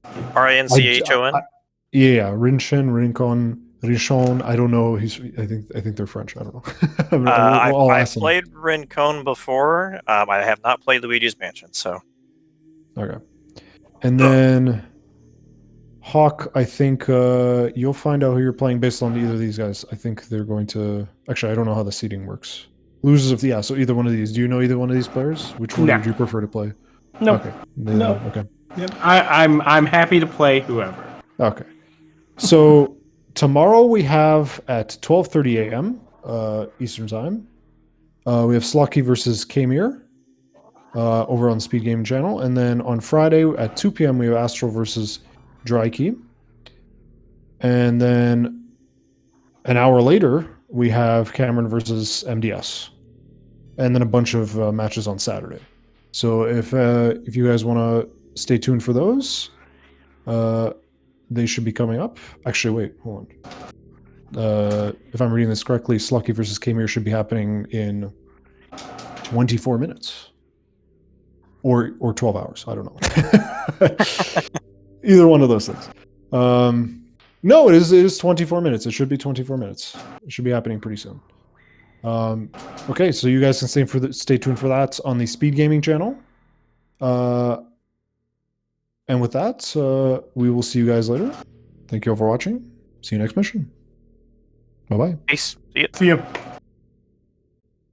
Yeah, Rinchon. I don't know. I think they're French. I don't know. I've played Rincon before. I have not played Luigi's Mansion, so. Okay. And then Hawk, I think you'll find out who you're playing based on either of these guys. I think they're going to... Actually, I don't know how the seeding works. Losers of... Yeah, so either one of these. Do you know either one of these players? Which one would you prefer to play? No. Okay. No. Okay. Yep. I'm happy to play whoever. Okay. So tomorrow we have at 12:30 a.m. Eastern Time. We have Slocky versus Kamir over on the SpeedGaming channel, and then on Friday at 2 p.m. we have Astral versus Drykey, and then an hour later we have Cameron versus MDS, and then a bunch of matches on Saturday. So if you guys want to stay tuned for those. They should be coming up. Actually, wait, hold on. If I'm reading this correctly, Slucky versus Kamir should be happening in 24 minutes. Or 12 hours. I don't know. Either one of those things. No, it is 24 minutes. It should be 24 minutes. It should be happening pretty soon. Okay, so you guys can stay tuned for that on the SpeedGaming channel. And with that, we will see you guys later. Thank you all for watching. See you next mission. Bye-bye. Peace. See ya. See ya.